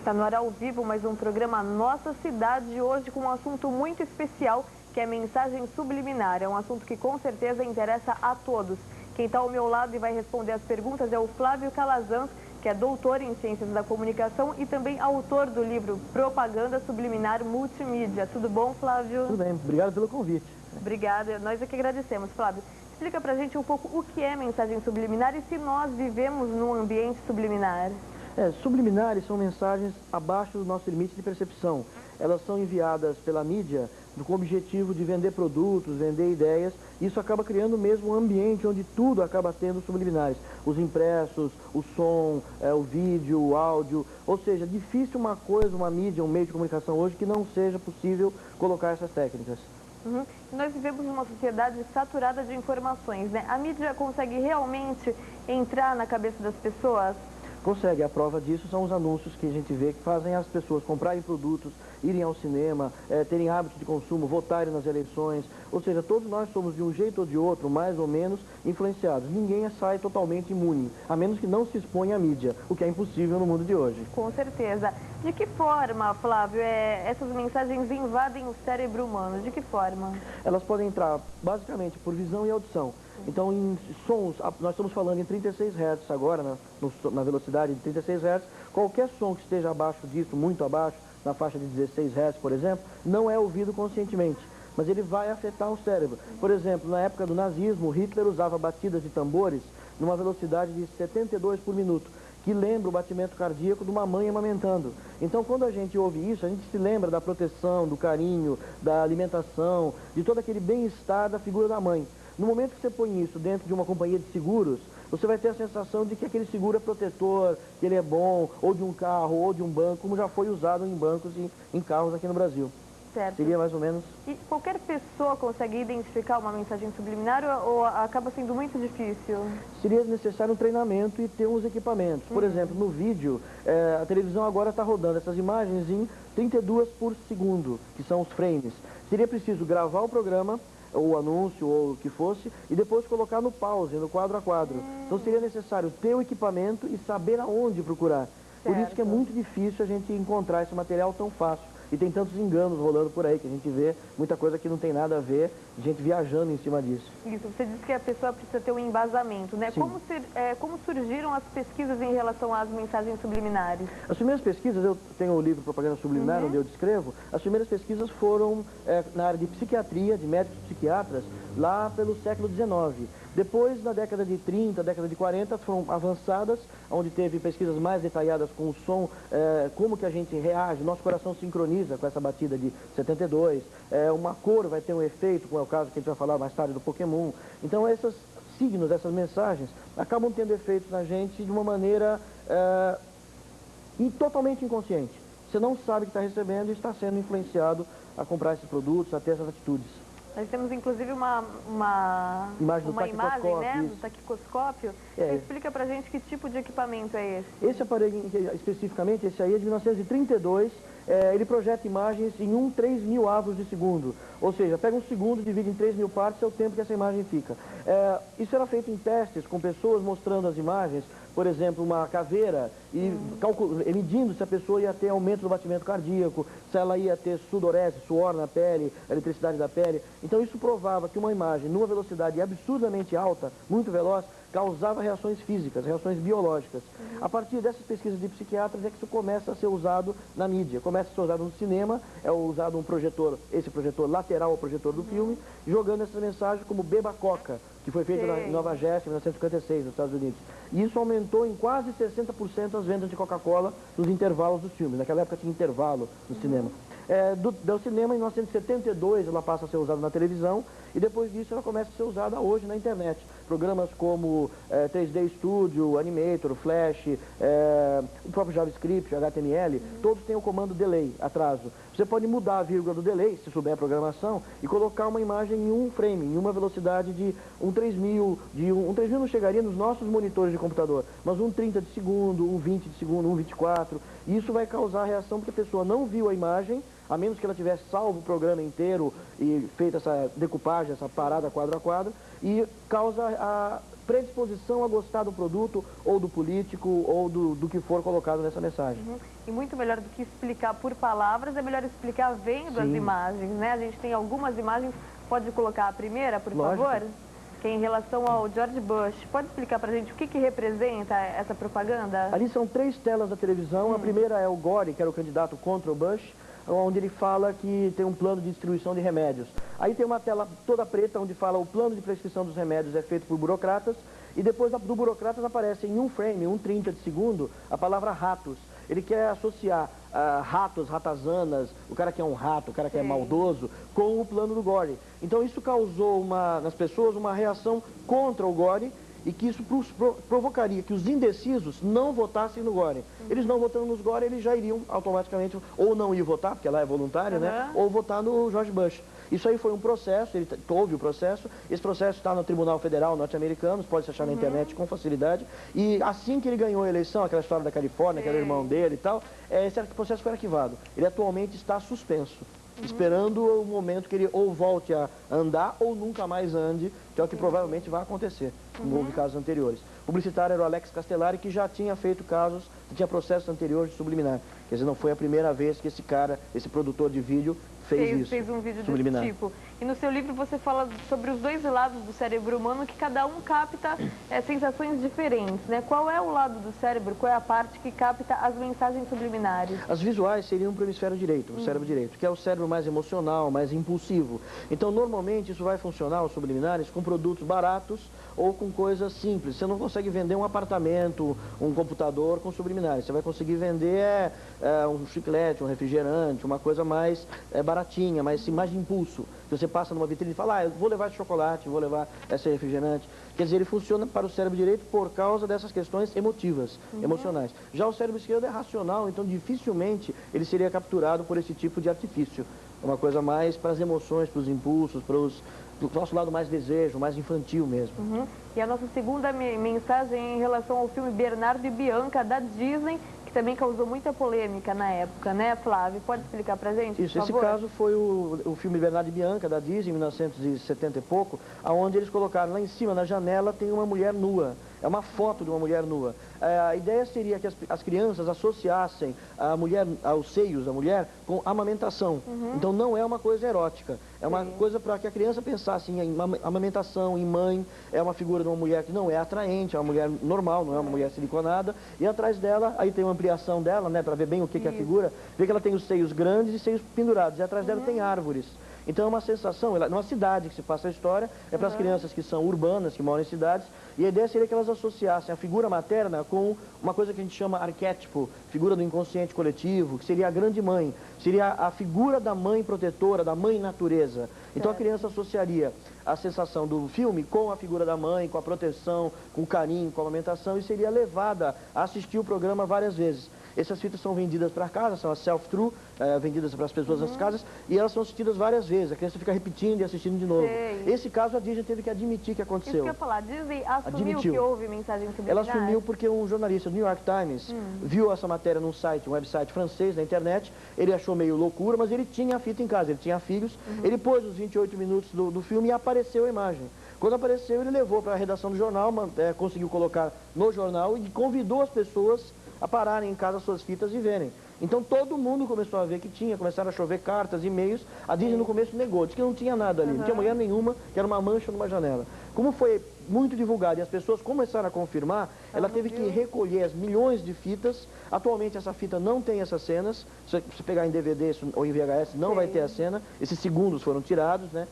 Está no ar ao vivo mais um programa Nossa Cidade, hoje com um assunto muito especial, que é mensagem subliminar. É um assunto que com certeza interessa a todos. Quem está ao meu lado e vai responder as perguntas é o Flávio Calazans, que é doutor em Ciências da Comunicação e também autor do livro Propaganda Subliminar Multimídia. Tudo bom, Flávio? Tudo bem, obrigado pelo convite. Obrigada, nós é que agradecemos, Flávio. Explica pra gente um pouco o que é mensagem subliminar e se nós vivemos num ambiente subliminar. Subliminares são mensagens abaixo do nosso limite de percepção. Elas são enviadas pela mídia com o objetivo de vender produtos, vender ideias. Isso acaba criando mesmo um ambiente onde tudo acaba tendo subliminares. Os impressos, o som, o vídeo, o áudio. Ou seja, difícil uma coisa, uma mídia, um meio de comunicação hoje que não seja possível colocar essas técnicas. Nós vivemos numa sociedade saturada de informações, né? A mídia consegue realmente entrar na cabeça das pessoas? Consegue. A prova disso são os anúncios que a gente vê que fazem as pessoas comprarem produtos, irem ao cinema, terem hábitos de consumo, votarem nas eleições. Ou seja, todos nós somos de um jeito ou de outro, mais ou menos, influenciados. Ninguém sai totalmente imune, a menos que não se exponha à mídia, o que é impossível no mundo de hoje. Com certeza. De que forma, Flávio, essas mensagens invadem o cérebro humano? De que forma? Elas podem entrar basicamente por visão e audição. Então, em sons, nós estamos falando em 36 Hz agora, na velocidade de 36 Hz. Qualquer som que esteja abaixo disso, muito abaixo, na faixa de 16 Hz, por exemplo, não é ouvido conscientemente, mas ele vai afetar o cérebro. Por exemplo, na época do nazismo, Hitler usava batidas de tambores numa velocidade de 72 por minuto, que lembra o batimento cardíaco de uma mãe amamentando. Então, quando a gente ouve isso, a gente se lembra da proteção, do carinho, da alimentação, de todo aquele bem-estar da figura da mãe. No momento que você põe isso dentro de uma companhia de seguros, você vai ter a sensação de que aquele seguro é protetor, que ele é bom, ou de um carro, ou de um banco, como já foi usado em bancos e em carros aqui no Brasil. Certo. Seria mais ou menos... E qualquer pessoa consegue identificar uma mensagem subliminar ou acaba sendo muito difícil? Seria necessário um treinamento e ter uns equipamentos. Por exemplo, no vídeo, a televisão agora está rodando essas imagens em 32 por segundo, que são os frames. Seria preciso gravar o programa, ou o anúncio, ou o que fosse, e depois colocar no pause, no quadro a quadro. Então seria necessário ter o equipamento e saber aonde procurar. Por isso que é muito difícil a gente encontrar esse material tão fácil. E tem tantos enganos rolando por aí, que a gente vê muita coisa que não tem nada a ver, gente viajando em cima disso. Isso, você disse que a pessoa precisa ter um embasamento, né? Sim. Como surgiram as pesquisas em relação às mensagens subliminares? As primeiras pesquisas, eu tenho o livro Propaganda Subliminar, onde eu descrevo, as primeiras pesquisas foram na área de psiquiatria, de médicos psiquiatras, lá pelo século XIX. Depois, na década de 30, década de 40, foram avançadas, onde teve pesquisas mais detalhadas com o som, como que a gente reage, nosso coração sincroniza com essa batida de 72, uma cor vai ter um efeito, como é o caso que a gente vai falar mais tarde do Pokémon. Então, esses signos, essas mensagens, acabam tendo efeitos na gente de uma maneira totalmente inconsciente. Você não sabe que está recebendo e está sendo influenciado a comprar esses produtos, a ter essas atitudes. Nós temos inclusive uma imagem, né, do taquicoscópio. Explica pra gente que tipo de equipamento é esse? Esse aparelho, especificamente, esse aí é de 1932, ele projeta imagens em 3.000 avos de segundo. Ou seja, pega um segundo, divide em 3.000 partes, é o tempo que essa imagem fica. Isso era feito em testes com pessoas mostrando as imagens, por exemplo, uma caveira, e medindo se a pessoa ia ter aumento do batimento cardíaco, se ela ia ter sudorese, suor na pele, eletricidade da pele. Então isso provava que uma imagem numa velocidade absurdamente alta, muito veloz, causava reações físicas, reações biológicas. A partir dessas pesquisas de psiquiatras é que isso começa a ser usado na mídia, começa a ser usado no cinema, é usado um projetor, esse projetor lateral ao projetor do filme, jogando essas mensagens como Beba Coca, que foi feito em Nova Jersey, em 1956, nos Estados Unidos. E isso aumentou em quase 60% as vendas de Coca-Cola nos intervalos dos filmes. Naquela época tinha intervalo no cinema. Do cinema, em 1972, ela passa a ser usada na televisão e depois disso ela começa a ser usada hoje na internet. Programas como 3D Studio, Animator, Flash, o próprio JavaScript, HTML, todos têm o comando delay, atraso. Você pode mudar a vírgula do delay, se souber a programação, e colocar uma imagem em um frame, em uma velocidade de 3000, 3000 não chegaria nos nossos monitores de computador, mas 30 de segundo, 20 de segundo, 24. E isso vai causar reação porque a pessoa não viu a imagem, a menos que ela tivesse salvo o programa inteiro e feito essa decupagem, essa parada quadro a quadro, e causa predisposição a gostar do produto, ou do político, ou do que for colocado nessa mensagem. E muito melhor do que explicar por palavras, é melhor explicar vendo as imagens, né? A gente tem algumas imagens, pode colocar a primeira, por favor? Que é em relação ao George Bush. Pode explicar pra gente o que representa essa propaganda? Ali são 3 telas da televisão. A primeira é o Gore, que era o candidato contra o Bush, onde ele fala que tem um plano de distribuição de remédios. Aí tem uma tela toda preta, onde fala o plano de prescrição dos remédios é feito por burocratas, e depois do burocratas aparece em um frame, 1/30 de segundo, a palavra ratos. Ele quer associar ratos, ratazanas, o cara que é um rato, o cara que é maldoso, com o plano do Gore. Então isso causou nas pessoas uma reação contra o Gore, e que isso provocaria que os indecisos não votassem no Gore. Eles não votando nos Gore, eles já iriam automaticamente ou não ir votar, porque lá é voluntário, né? Ou votar no George Bush. Isso aí foi um processo, ele houve o processo, esse processo está no Tribunal Federal norte-americano, pode se achar na internet com facilidade, e assim que ele ganhou a eleição, aquela história da Califórnia, que era o irmão dele e tal, esse processo foi arquivado. Ele atualmente está suspenso, esperando o momento que ele ou volte a andar ou nunca mais ande, que é o que provavelmente vai acontecer, como houve casos anteriores. O publicitário era o Alex Castellari, que já tinha feito casos, tinha processos anteriores de subliminar. Quer dizer, não foi a primeira vez que esse cara, esse produtor de vídeo, fez um vídeo subliminar. desse tipo. E no seu livro você fala sobre os 2 lados do cérebro humano, que cada um capta sensações diferentes, né? Qual é o lado do cérebro, qual é a parte que capta as mensagens subliminares? As visuais seriam para o hemisfério direito, o cérebro direito, que é o cérebro mais emocional, mais impulsivo. Então, normalmente, isso vai funcionar, os subliminares, com produtos baratos ou com coisas simples. Você não consegue vender um apartamento, um computador com subliminares. Você vai conseguir vender um chiclete, um refrigerante, uma coisa mais baratinha, mais de impulso. Você passa numa vitrine e fala, eu vou levar esse chocolate, vou levar esse refrigerante. Quer dizer, ele funciona para o cérebro direito por causa dessas questões emotivas, emocionais. Já o cérebro esquerdo é racional, então dificilmente ele seria capturado por esse tipo de artifício. É uma coisa mais para as emoções, para os impulsos, do nosso lado mais desejo, mais infantil mesmo. E a nossa segunda mensagem é em relação ao filme Bernardo e Bianca, da Disney, que também causou muita polêmica na época, né, Flávio? Pode explicar pra gente, Isso, por favor? esse caso foi o filme Bernardo e Bianca, da Disney, em 1970 e pouco, onde eles colocaram lá em cima, na janela, tem uma mulher nua. É uma foto de uma mulher nua. A ideia seria que as crianças associassem a mulher, aos seios da mulher com amamentação. Então não é uma coisa erótica. É uma coisa para que a criança pensasse em amamentação, em mãe. É uma figura de uma mulher que não é atraente, é uma mulher normal, não é uma mulher siliconada. E atrás dela, aí tem uma ampliação dela, né, para ver bem o que é a figura. Vê que ela tem os seios grandes e seios pendurados. E atrás dela tem árvores. Então é uma sensação, numa cidade que se passa a história, é para as crianças que são urbanas, que moram em cidades, e a ideia seria que elas associassem a figura materna com uma coisa que a gente chama arquétipo, figura do inconsciente coletivo, que seria a grande mãe, seria a figura da mãe protetora, da mãe natureza. Então a criança associaria a sensação do filme com a figura da mãe, com a proteção, com o carinho, com a amamentação, e seria levada a assistir o programa várias vezes. Essas fitas são vendidas para casa, são as self-through, vendidas para as pessoas nas casas, e elas são assistidas várias vezes. A criança fica repetindo e assistindo de novo. Esse caso a Disney teve que admitir que aconteceu. Isso que eu ia falar, a Disney assumiu que houve mensagem subliminar? Ela assumiu porque um jornalista do New York Times viu essa matéria num site, um website francês na internet, ele achou meio loucura, mas ele tinha a fita em casa, ele tinha filhos, ele pôs os 28 minutos do filme e apareceu a imagem. Quando apareceu, ele levou para a redação do jornal, conseguiu colocar no jornal e convidou as pessoas a pararem em casa suas fitas e verem. Então todo mundo começou a ver que tinha, começaram a chover cartas, e-mails. A Disney no começo negou, disse que não tinha nada ali, não tinha mulher nenhuma, que era uma mancha numa janela. Como foi muito divulgado e as pessoas começaram a confirmar, ela teve que recolher as milhões de fitas. Atualmente essa fita não tem essas cenas. Se você pegar em DVD ou em VHS, não vai ter a cena. Esses segundos foram tirados, né?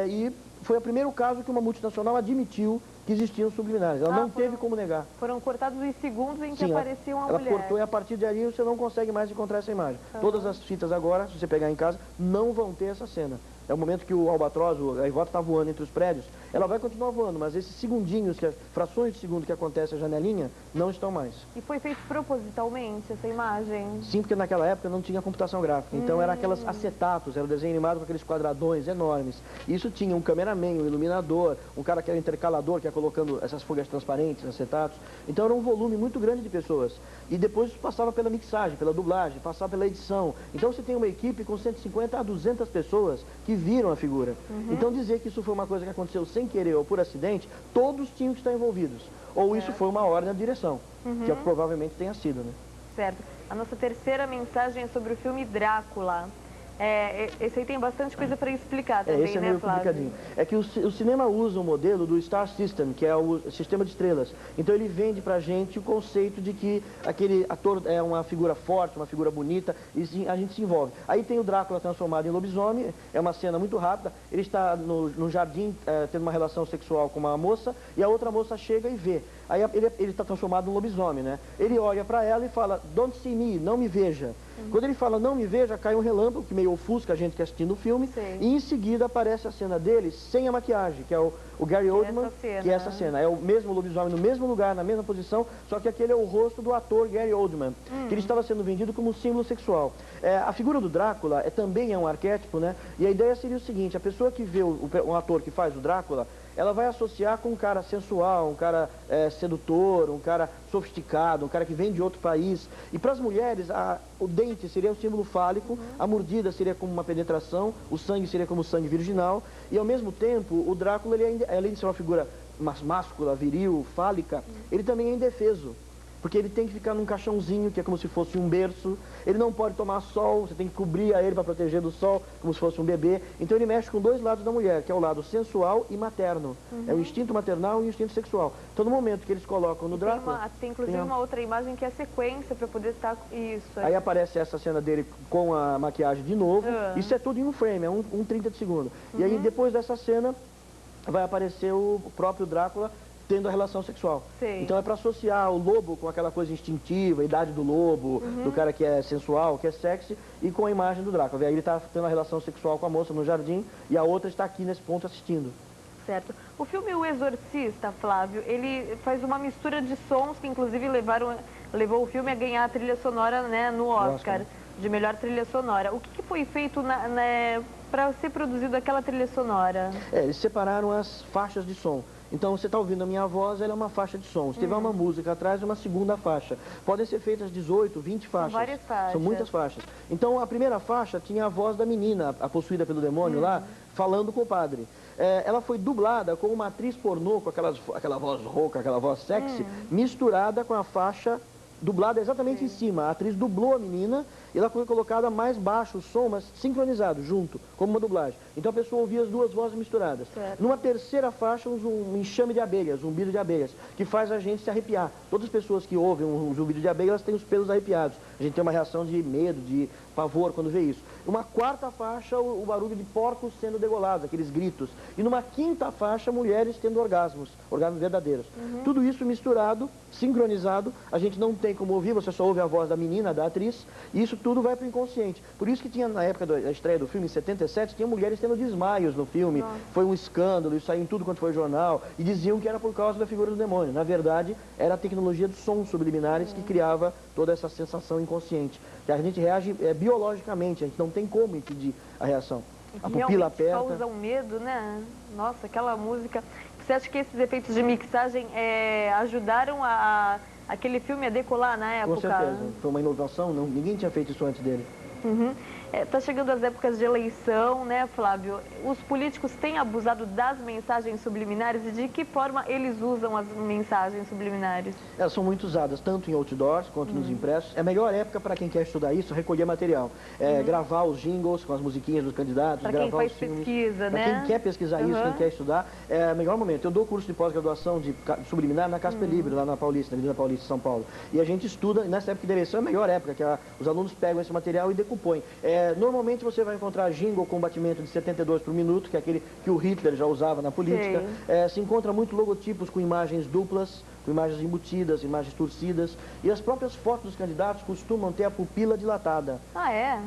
E foi o primeiro caso que uma multinacional admitiu que existiam subliminares. Ela não teve como negar. Foram cortados os segundos em que aparecia uma mulher. Ela cortou e a partir de ali você não consegue mais encontrar essa imagem. Todas as fitas agora, se você pegar em casa, não vão ter essa cena. É o momento que o albatroz, a gaivota está voando entre os prédios. Ela vai continuar voando, mas esses segundinhos, frações de segundo que acontece a janelinha, não estão mais. E foi feito propositalmente essa imagem? Sim, porque naquela época não tinha computação gráfica. Então era aquelas acetatos, era o desenho animado com aqueles quadradões enormes. Isso tinha um cameraman, um iluminador, um cara que era intercalador, que ia colocando essas folhas transparentes, acetatos. Então era um volume muito grande de pessoas. E depois isso passava pela mixagem, pela dublagem, passava pela edição. Então você tem uma equipe com 150 a 200 pessoas que que viram a figura. Então dizer que isso foi uma coisa que aconteceu sem querer ou por acidente, todos tinham que estar envolvidos. Ou isso foi uma ordem da direção, que provavelmente tenha sido, né? Certo. A nossa terceira mensagem é sobre o filme Drácula. Esse aí tem bastante coisa para explicar também, esse é meio complicadinho. É que o cinema usa o modelo do Star System, que é o sistema de estrelas. Então ele vende pra gente o conceito de que aquele ator é uma figura forte, uma figura bonita, e a gente se envolve. Aí tem o Drácula transformado em lobisomem, é uma cena muito rápida, ele está no jardim tendo uma relação sexual com uma moça, e a outra moça chega e vê. Aí ele está transformado em lobisomem, né? Ele olha para ela e fala, don't see me, não me veja. Quando ele fala não me veja, cai um relâmpago, que meio ofusca a gente que assistindo o filme, e em seguida aparece a cena dele sem a maquiagem, que é o Gary Oldman, que é essa cena. É o mesmo lobisomem no mesmo lugar, na mesma posição, só que aquele é o rosto do ator Gary Oldman, que ele estava sendo vendido como um símbolo sexual. A figura do Drácula também é um arquétipo, né? E a ideia seria o seguinte, a pessoa que vê um ator que faz o Drácula, ela vai associar com um cara sensual, um cara sedutor, um cara sofisticado, um cara que vem de outro país. E para as mulheres, o dente seria um símbolo fálico, a mordida seria como uma penetração, o sangue seria como sangue virginal. E ao mesmo tempo, o Drácula, além de ser uma figura máscula, viril, fálica, ele também é indefeso. Porque ele tem que ficar num caixãozinho, que é como se fosse um berço. Ele não pode tomar sol, você tem que cobrir a ele para proteger do sol, como se fosse um bebê. Então ele mexe com dois lados da mulher, que é o lado sensual e materno. É o instinto maternal e o instinto sexual. Então no momento que eles colocam no Drácula... Tem inclusive uma outra imagem que é a sequência para poder estar... Isso. Aí aparece essa cena dele com a maquiagem de novo. Isso é tudo em um frame, é um 30 de segundo. E aí depois dessa cena vai aparecer o próprio Drácula tendo a relação sexual. Então é para associar o lobo com aquela coisa instintiva, a idade do lobo, do cara que é sensual, que é sexy, e com a imagem do Drácula. Aí ele está tendo a relação sexual com a moça no jardim e a outra está aqui nesse ponto assistindo. Certo. O filme O Exorcista, Flávio, ele faz uma mistura de sons que inclusive levou o filme a ganhar a trilha sonora, né, no Oscar de melhor trilha sonora. O que foi feito para ser produzido aquela trilha sonora? Eles separaram as faixas de som. Então, você está ouvindo a minha voz, ela é uma faixa de som. Se tiver uma música atrás, é uma segunda faixa. Podem ser feitas 18, 20 faixas. São várias faixas. São muitas faixas. Então, a primeira faixa tinha a voz da menina, a possuída pelo demônio lá, falando com o padre. Ela foi dublada com uma atriz pornô, com aquela voz rouca, aquela voz sexy, misturada com a faixa dublada exatamente em cima. A atriz dublou a menina e ela foi colocada mais baixo o som, mas sincronizado, junto, como uma dublagem. Então a pessoa ouvia as duas vozes misturadas. Numa terceira faixa, um enxame de abelhas, um zumbido de abelhas, que faz a gente se arrepiar. Todas as pessoas que ouvem um zumbido de abelhas, elas têm os pelos arrepiados. A gente tem uma reação de medo, de pavor quando vê isso. Uma quarta faixa, o barulho de porcos sendo degolados, aqueles gritos. E numa quinta faixa, mulheres tendo orgasmos verdadeiros. Tudo isso misturado, sincronizado, a gente não tem como ouvir, você só ouve a voz da menina, da atriz, e isso tudo vai para o inconsciente. Por isso que tinha, na época da estreia do filme, em 77, tinha mulheres tendo desmaios no filme. Foi um escândalo, isso saiu em tudo quanto foi jornal, e diziam que era por causa da figura do demônio. Na verdade, era a tecnologia dos sons subliminares que criava toda essa sensação inconsciente. Que a gente reage biologicamente, a gente não tem como impedir a reação. A pupila aperta. Causa um medo, né? Nossa, aquela música. Você acha que esses efeitos de mixagem ajudaram aquele filme a decolar na época? Com certeza. Foi uma inovação, ninguém tinha feito isso antes dele. Está chegando as épocas de eleição, né, Flávio? Os políticos têm abusado das mensagens subliminares e de que forma eles usam as mensagens subliminares? Elas são muito usadas, tanto em outdoors quanto nos impressos. É a melhor época para quem quer estudar isso, recolher material. Gravar os jingles com as musiquinhas dos candidatos, para quem faz pesquisa, né? Para quem quer pesquisar isso, quem quer estudar, é o melhor momento. Eu dou curso de pós-graduação de subliminar na Casper Libre, lá na Paulista, na Avenida Paulista, São Paulo. E a gente estuda, nessa época de eleição é a melhor época, que os alunos pegam esse material e decompõem. Normalmente você vai encontrar jingle com batimento de 72 por minuto, que é aquele que o Hitler já usava na política. Se encontra muito logotipos com imagens duplas, com imagens embutidas, imagens torcidas. E as próprias fotos dos candidatos costumam ter a pupila dilatada.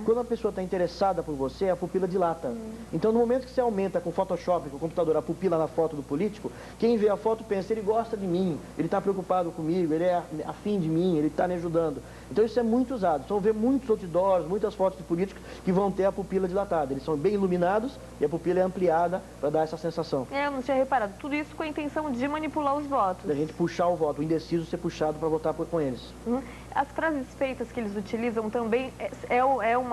Quando a pessoa está interessada por você, a pupila dilata. Então, no momento que você aumenta com Photoshop, com o computador, a pupila na foto do político, quem vê a foto pensa, ele gosta de mim, ele está preocupado comigo, ele é afim de mim, ele está me ajudando. Então, isso é muito usado. Então, vê muitos outdoors, muitas fotos de políticos que vão ter a pupila dilatada. Eles são bem iluminados e a pupila é ampliada para dar essa sensação. Eu não tinha reparado. Tudo isso com a intenção de manipular os votos. Da gente puxar puxar o voto, o indeciso ser puxado para votar com eles. As frases feitas que eles utilizam também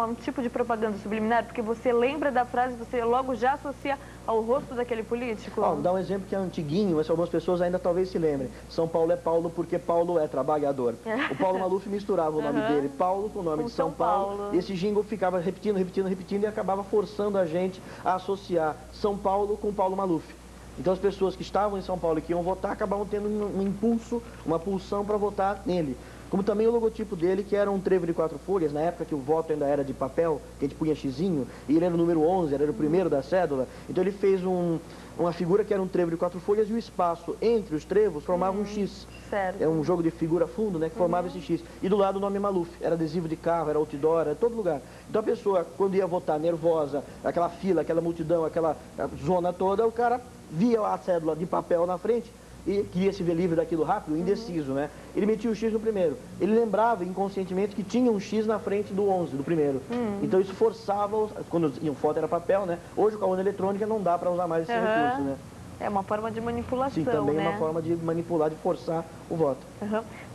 um tipo de propaganda subliminar, porque você lembra da frase, você logo já associa ao rosto daquele político? Vou dar um exemplo que é antiguinho, mas algumas pessoas ainda talvez se lembrem. São Paulo é Paulo porque Paulo é trabalhador. O Paulo Maluf misturava o nome dele, Paulo, com o nome de São Paulo. E esse jingle ficava repetindo e acabava forçando a gente a associar São Paulo com Paulo Maluf. Então as pessoas que estavam em São Paulo e que iam votar acabavam tendo um impulso, uma pulsão para votar nele. Como também o logotipo dele, que era um trevo de 4 folhas, na época que o voto ainda era de papel, que a gente punha xizinho, e ele era o número 11, era o primeiro da cédula. Então ele fez uma figura que era um trevo de 4 folhas e o espaço entre os trevos formava um X. Certo. É um jogo de figura fundo, né, que formava esse X. E do lado o nome Maluf, era adesivo de carro, era outdoor, era todo lugar. Então a pessoa, quando ia votar nervosa, aquela fila, aquela multidão, aquela zona toda, o cara via a cédula de papel na frente e queria se ver livre daquilo rápido, indeciso, né? Ele metia o X no primeiro. Ele lembrava inconscientemente que tinha um X na frente do 11, do primeiro. Então isso forçava, quando iam foto era papel, né? Hoje com a urna eletrônica não dá para usar mais esse recurso, né? É uma forma de manipulação, Sim, também né? é uma forma de manipular, de forçar o voto.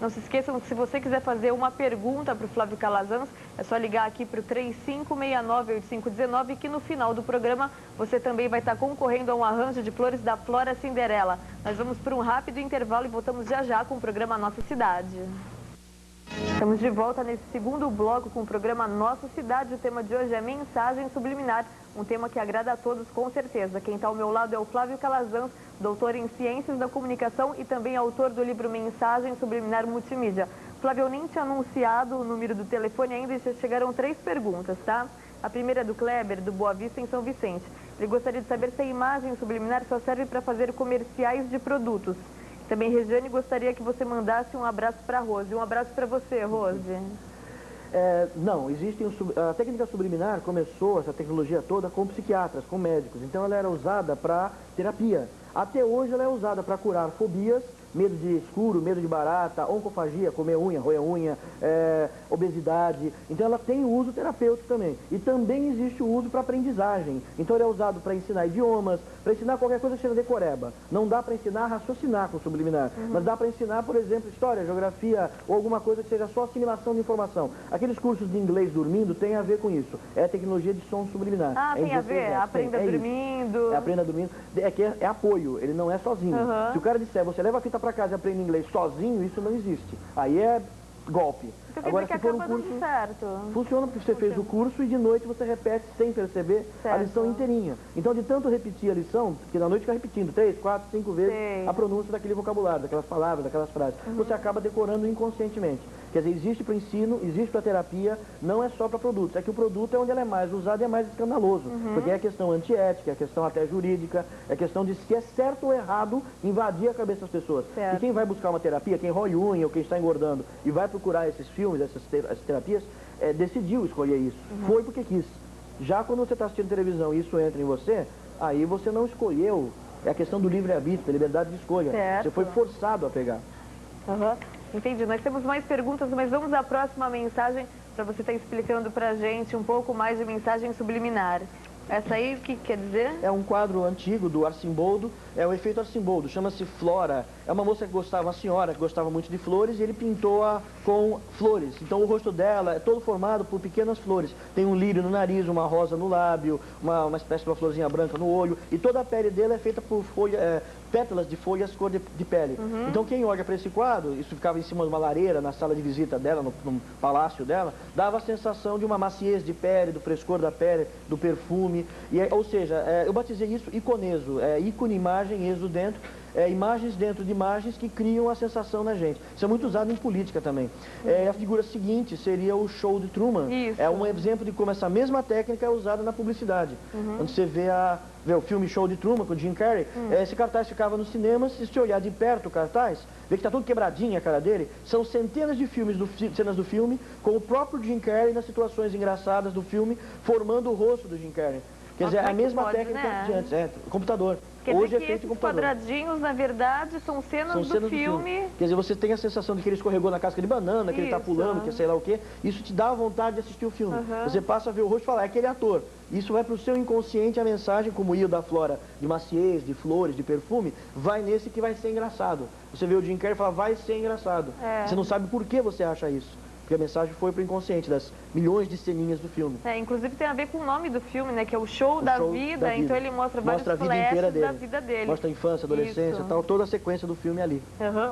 Não se esqueçam que se você quiser fazer uma pergunta para o Flávio Calazans, é só ligar aqui para o 3569-8519, que no final do programa você também vai estar concorrendo a um arranjo de flores da Flora Cinderela. Nós vamos para um rápido intervalo e voltamos já já com o programa Nossa Cidade. Estamos de volta nesse segundo bloco com o programa Nossa Cidade. O tema de hoje é mensagem subliminar, um tema que agrada a todos com certeza. Quem está ao meu lado é o Flávio Calazans, doutor em Ciências da Comunicação e também autor do livro Mensagem Subliminar Multimídia. Flávio, eu nem tinha anunciado o número do telefone ainda e já chegaram 3 perguntas, tá? A primeira é do Kleber, do Boa Vista, em São Vicente. Ele gostaria de saber se a imagem subliminar só serve para fazer comerciais de produtos. Também, Regiane, gostaria que você mandasse um abraço para a Rose. Um abraço para você, Rose. Não, a técnica subliminar começou, essa tecnologia toda, com psiquiatras, com médicos. Então ela era usada para terapia. Até hoje ela é usada para curar fobias, medo de escuro, medo de barata, oncofagia, comer unha, roer unha, obesidade. Então ela tem uso terapêutico também. E também existe o uso para aprendizagem. Então ele é usado para ensinar idiomas, para ensinar qualquer coisa que seja decoreba. Não dá para ensinar a raciocinar com subliminar, mas dá para ensinar, por exemplo, história, geografia ou alguma coisa que seja só assimilação de informação. Aqueles cursos de inglês dormindo tem a ver com isso. É tecnologia de som subliminar. Tem a ver? Aprenda dormindo. Aprenda dormindo. É apoio, ele não é sozinho. Se o cara disser, você leva a fita para casa e aprende inglês sozinho, isso não existe. Aí é golpe. Então, agora, se for um curso, funciona porque você fez o curso e de noite você repete sem perceber a lição inteirinha. Então, de tanto repetir a lição, porque na noite fica repetindo 3, 4, 5 vezes a pronúncia daquele vocabulário, daquelas palavras, daquelas frases. Você acaba decorando inconscientemente. Quer dizer, existe para o ensino, existe para a terapia, não é só para produtos. É que o produto é onde ele é mais usado e é mais escandaloso. Porque é questão antiética, é questão até jurídica, é questão de se é certo ou errado invadir a cabeça das pessoas. E quem vai buscar uma terapia, quem rói unha ou quem está engordando e vai procurar esses filmes, essas terapias, decidiu escolher isso. Foi porque quis. Já quando você está assistindo televisão e isso entra em você, aí você não escolheu. É a questão do livre-arbítrio, da liberdade de escolha. Você foi forçado a pegar. Entendi. Nós temos mais perguntas, mas vamos à próxima mensagem para você estar explicando para a gente um pouco mais de mensagem subliminar. Essa aí, o que quer dizer? É um quadro antigo do Arcimboldo, é o efeito Arcimboldo, chama-se Flora. É uma moça que gostava, uma senhora que gostava muito de flores e ele pintou-a com flores. Então o rosto dela é todo formado por pequenas flores. Tem um lírio no nariz, uma rosa no lábio, uma espécie de uma florzinha branca no olho. E toda a pele dela é feita por pétalas de folhas cor de pele. Então quem olha para esse quadro, isso ficava em cima de uma lareira na sala de visita dela, no palácio dela, dava a sensação de uma maciez de pele, do frescor da pele, do perfume. Ou seja, eu batizei isso iconeso, ícone, imagem, exo dentro. Imagens dentro de imagens que criam a sensação na gente. Isso é muito usado em política também. A figura seguinte seria o show de Truman. É um exemplo de como essa mesma técnica é usada na publicidade. Quando você vê o filme Show de Truman com o Jim Carrey, esse cartaz ficava nos cinemas, se você olhar de perto o cartaz, vê que está todo quebradinho a cara dele, são centenas de cenas do filme, com o próprio Jim Carrey nas situações engraçadas do filme, formando o rosto do Jim Carrey. Quer dizer, a mesma técnica de antes, computador. Quer dizer que esses quadradinhos, na verdade, são cenas do filme. Quer dizer, você tem a sensação de que ele escorregou na casca de banana, que ele está pulando, que sei lá o quê. Isso te dá vontade de assistir o filme. Você passa a ver o rosto e fala, é aquele ator. Isso vai para o seu inconsciente, a mensagem, como o da Flora, de maciez, de flores, de perfume, vai nesse que vai ser engraçado. Você vê o Jim Carrey e fala, vai ser engraçado. Você não sabe por que você acha isso. Porque a mensagem foi para o inconsciente, das milhões de ceninhas do filme. Inclusive tem a ver com o nome do filme, né? Que é o Show da Vida. Então ele mostra vários flashes da vida dele. Mostra a infância, a adolescência e tal, toda a sequência do filme ali.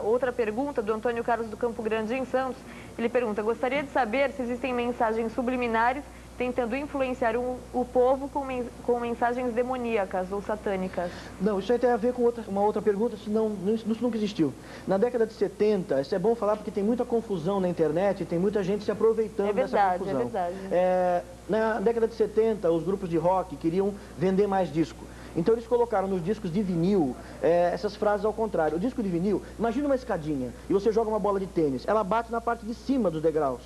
Outra pergunta do Antônio Carlos do Campo Grande, em Santos. Ele pergunta, gostaria de saber se existem mensagens subliminares tentando influenciar o povo com mensagens demoníacas ou satânicas. Não, isso aí tem a ver com uma outra pergunta, senão isso nunca existiu. Na década de 70, isso é bom falar porque tem muita confusão na internet e tem muita gente se aproveitando dessa confusão. É verdade. Na década de 70, os grupos de rock queriam vender mais disco. Então eles colocaram nos discos de vinil essas frases ao contrário. O disco de vinil, imagina uma escadinha e você joga uma bola de tênis. Ela bate na parte de cima dos degraus.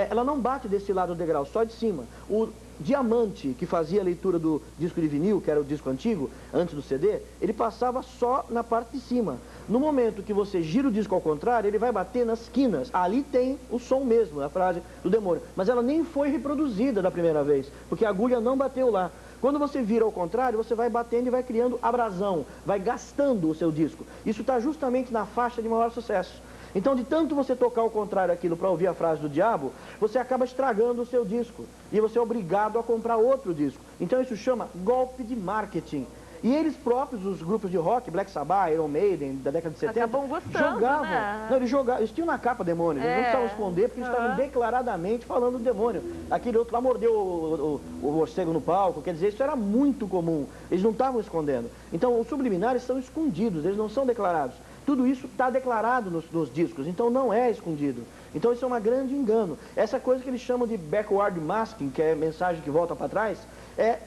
Ela não bate desse lado do degrau, só de cima. O Diamante, que fazia a leitura do disco de vinil, que era o disco antigo, antes do CD, ele passava só na parte de cima. No momento que você gira o disco ao contrário, ele vai bater nas quinas. Ali tem o som mesmo, a frase do demônio. Mas ela nem foi reproduzida da primeira vez, porque a agulha não bateu lá. Quando você vira ao contrário, você vai batendo e vai criando abrasão, vai gastando o seu disco. Isso está justamente na faixa de maior sucesso. Então, de tanto você tocar ao contrário aquilo para ouvir a frase do diabo, você acaba estragando o seu disco. E você é obrigado a comprar outro disco. Então, isso chama golpe de marketing. E eles próprios, os grupos de rock, Black Sabbath, Iron Maiden, da década de 70, acabam gostando, jogavam. Né? Não, eles tinham na capa demônio. Eles não precisavam esconder porque eles estavam declaradamente falando do demônio. Aquele outro lá mordeu o morcego no palco. Quer dizer, isso era muito comum. Eles não estavam escondendo. Então, os subliminares são escondidos, eles não são declarados. Tudo isso está declarado nos discos, então não é escondido. Então isso é um grande engano. Essa coisa que eles chamam de backward masking, que é mensagem que volta para trás,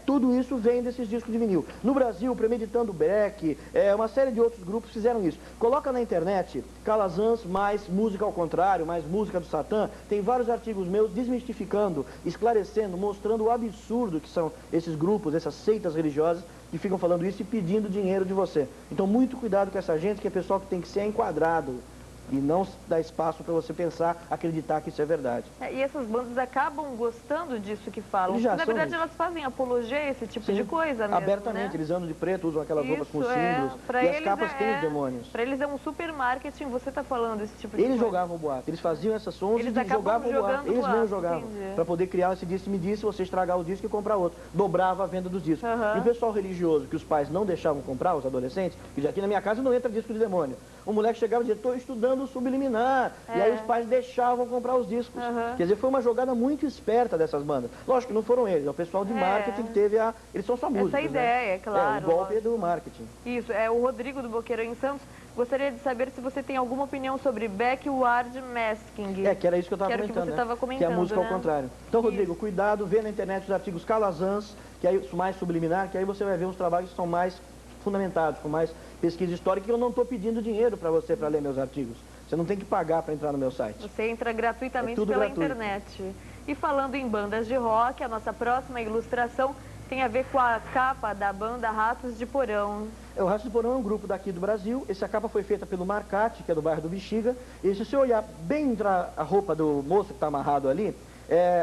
tudo isso vem desses discos de vinil. No Brasil, Premeditando Breck, uma série de outros grupos fizeram isso. Coloca na internet, Calazans mais música ao contrário, mais música do Satã. Tem vários artigos meus desmistificando, esclarecendo, mostrando o absurdo que são esses grupos, essas seitas religiosas, que ficam falando isso e pedindo dinheiro de você. Então, muito cuidado com essa gente, que é pessoal que tem que ser enquadrado. E não dá espaço para você pensar, acreditar que isso é verdade. E essas bandas acabam gostando disso que falam. Na verdade, elas fazem apologia a esse tipo de coisa mesmo, abertamente, né? Eles andam de preto, usam aquelas roupas com símbolos. E as capas têm os demônios. Para eles é um super marketing, você está falando esse tipo de coisa. Eles jogavam boate, eles faziam essas sons e jogavam boate. Eles mesmos jogavam. Para poder criar esse disse-me-disse, você estragar o disco e comprar outro. Dobrava a venda dos discos. E o pessoal religioso, que os pais não deixavam comprar, os adolescentes, que aqui na minha casa não entra disco de demônio. O moleque chegava e dizia, estou estudando o subliminar. E aí os pais deixavam comprar os discos. Quer dizer, foi uma jogada muito esperta dessas bandas. Lógico que não foram eles, é o pessoal de marketing que teve a... Eles são só músicos, essa ideia, né? Claro. O golpe do marketing. Isso, o Rodrigo do Boqueirão em Santos. Gostaria de saber se você tem alguma opinião sobre backward masking. Que era isso que eu estava comentando, que você estava comentando, que é a música ao contrário. Então, Rodrigo, cuidado, vê na internet os artigos Calazans, que aí mais subliminar, que aí você vai ver uns trabalhos que são mais fundamentados, com mais pesquisa histórica, que eu não estou pedindo dinheiro para você para ler meus artigos. Você não tem que pagar para entrar no meu site. Você entra gratuitamente pela internet. E falando em bandas de rock, a nossa próxima ilustração tem a ver com a capa da banda Ratos de Porão. O Ratos de Porão é um grupo daqui do Brasil. Essa capa foi feita pelo Marcati, que é do bairro do Bexiga. E se você olhar bem entre a roupa do moço que está amarrado ali,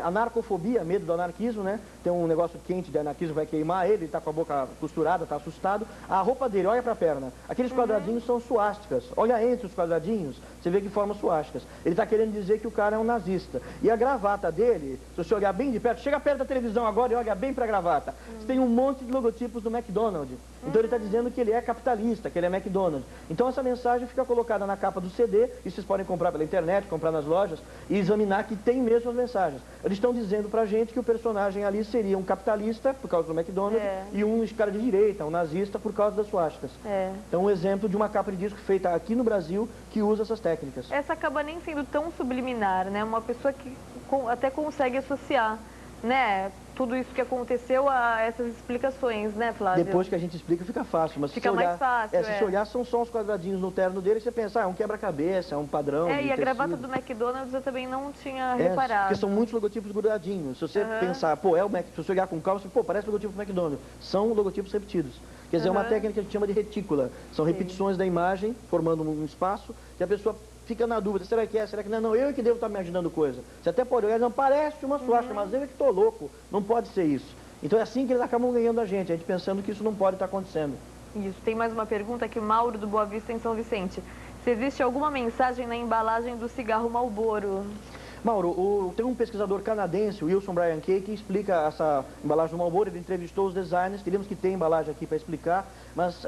anarcofobia, medo do anarquismo, né? Tem um negócio quente de anarquismo, vai queimar ele está com a boca costurada, está assustado. A roupa dele, olha para a perna. Aqueles quadradinhos são suásticas. Olha entre os quadradinhos, você vê que formam suásticas. Ele está querendo dizer que o cara é um nazista. E a gravata dele, se você olhar bem de perto, chega perto da televisão agora e olha bem para a gravata. Você tem um monte de logotipos do McDonald's. Então ele está dizendo que ele é capitalista, que ele é McDonald's. Então essa mensagem fica colocada na capa do CD, e vocês podem comprar pela internet, comprar nas lojas, e examinar que tem mesmo as mensagens. Eles estão dizendo pra gente que o personagem ali seria um capitalista, por causa do McDonald's, e um cara de direita, um nazista, por causa das suásticas. Então um exemplo de uma capa de disco feita aqui no Brasil, que usa essas técnicas. Essa acaba nem sendo tão subliminar, né? Uma pessoa que até consegue associar, né, tudo isso que aconteceu a essas explicações, né, Flávio? Depois que a gente explica, fica fácil. Mas fica mais fácil, se você olhar, são só os quadradinhos no terno dele, e você pensa, é um quebra-cabeça, é um padrão de e a tecido. gravata do McDonald's eu também não tinha reparado. Porque são muitos logotipos grudadinhos. Se você pensar, se você olhar com calma, você parece logotipo do McDonald's. São logotipos repetidos. Quer dizer, é uma técnica que a gente chama de retícula. São repetições da imagem, formando um espaço, que a pessoa fica na dúvida, será que é, será que não é? Não, eu é que devo estar me imaginando coisa. Você até pode olhar, não, parece uma suástica, mas eu é que estou louco, não pode ser isso. Então é assim que eles acabam ganhando a gente pensando que isso não pode estar acontecendo. Isso, tem mais uma pergunta aqui, Mauro do Boa Vista, em São Vicente. Se existe alguma mensagem na embalagem do cigarro Marlboro? Mauro, tem um pesquisador canadense, o Wilson Brian Kay, que explica essa embalagem do Marlboro. Ele entrevistou os designers, teríamos que ter embalagem aqui para explicar, mas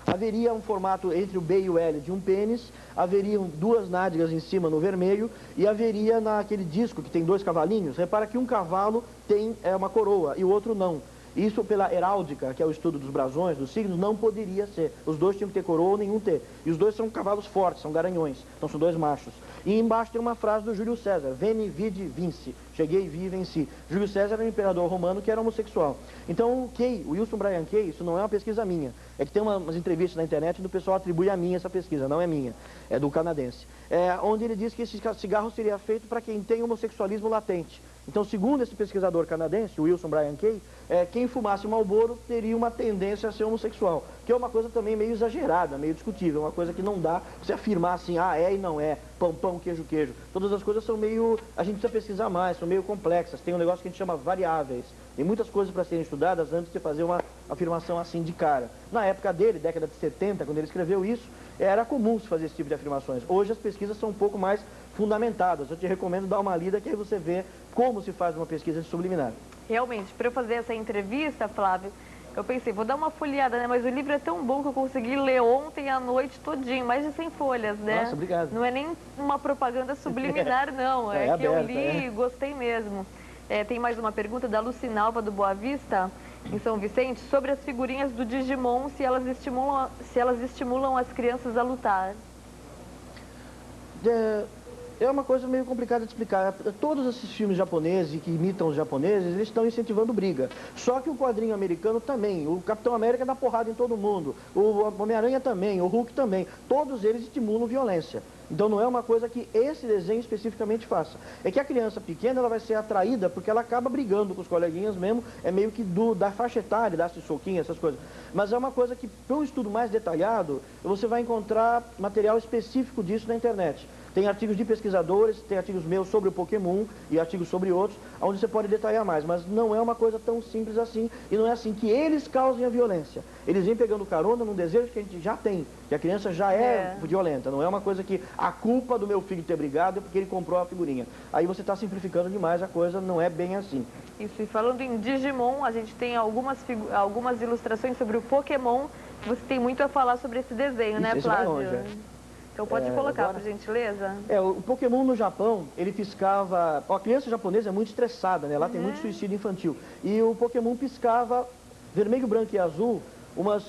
haveria um formato entre o B e o L de um pênis, haveriam 2 nádegas em cima no vermelho e haveria naquele disco que tem 2 cavalinhos. Repara que um cavalo tem uma coroa e o outro não. Isso pela heráldica, que é o estudo dos brasões, dos signos, não poderia ser. Os 2 tinham que ter coroa ou nenhum ter. E os 2 são cavalos fortes, são garanhões. Então são 2 machos. E embaixo tem uma frase do Júlio César. Veni, vidi, vinci. Cheguei, vi e venci. Júlio César era um imperador romano que era homossexual. Então o Wilson Brian Kay, isso não é uma pesquisa minha. É que tem umas entrevistas na internet e o pessoal atribui a mim essa pesquisa. Não é minha, é do canadense. Onde ele diz que esse cigarro seria feito para quem tem homossexualismo latente. Então, segundo esse pesquisador canadense, o Wilson Brian Kay, quem fumasse Marlboro teria uma tendência a ser homossexual, que é uma coisa também meio exagerada, meio discutível, uma coisa que não dá você afirmar assim, é e não é, pão, pão, queijo, queijo. Todas as coisas são meio, a gente precisa pesquisar mais, são meio complexas, tem um negócio que a gente chama variáveis. Tem muitas coisas para serem estudadas antes de fazer uma afirmação assim de cara. Na época dele, década de 70, quando ele escreveu isso, era comum se fazer esse tipo de afirmações. Hoje as pesquisas são um pouco mais fundamentadas. Eu te recomendo dar uma lida que aí você vê como se faz uma pesquisa de subliminar. Realmente, para eu fazer essa entrevista, Flávio, eu pensei, vou dar uma folheada, né? Mas o livro é tão bom que eu consegui ler ontem à noite todinho, mais de 100 folhas, né? Nossa, obrigado. Não é nem uma propaganda subliminar, não. É que aberta, eu li e gostei mesmo. Tem mais uma pergunta da Lucinalva do Boa Vista, em São Vicente, sobre as figurinhas do Digimon, se elas estimulam as crianças a lutar. É uma coisa meio complicada de explicar. Todos esses filmes japoneses que imitam os japoneses, eles estão incentivando briga. Só que o quadrinho americano também. O Capitão América dá porrada em todo mundo. O Homem-Aranha também. O Hulk também. Todos eles estimulam violência. Então não é uma coisa que esse desenho especificamente faça. É que a criança pequena ela vai ser atraída porque ela acaba brigando com os coleguinhas mesmo. É meio que da faixa etária, dá-se soquinho, essas coisas. Mas é uma coisa que, para um estudo mais detalhado, você vai encontrar material específico disso na internet. Tem artigos de pesquisadores, tem artigos meus sobre o Pokémon e artigos sobre outros, onde você pode detalhar mais. Mas não é uma coisa tão simples assim, e não é assim que eles causem a violência. Eles vêm pegando carona num desejo que a gente já tem, que a criança já é violenta. Não é uma coisa que a culpa do meu filho ter brigado é porque ele comprou a figurinha. Aí você está simplificando demais a coisa, não é bem assim. Isso, e falando em Digimon, a gente tem algumas ilustrações sobre o Pokémon. Você tem muito a falar sobre esse desenho, né, Flávio? Vai longe, Então pode colocar, por gentileza. O Pokémon no Japão, ele piscava... A criança japonesa é muito estressada, né? Lá tem muito suicídio infantil. E o Pokémon piscava vermelho, branco e azul umas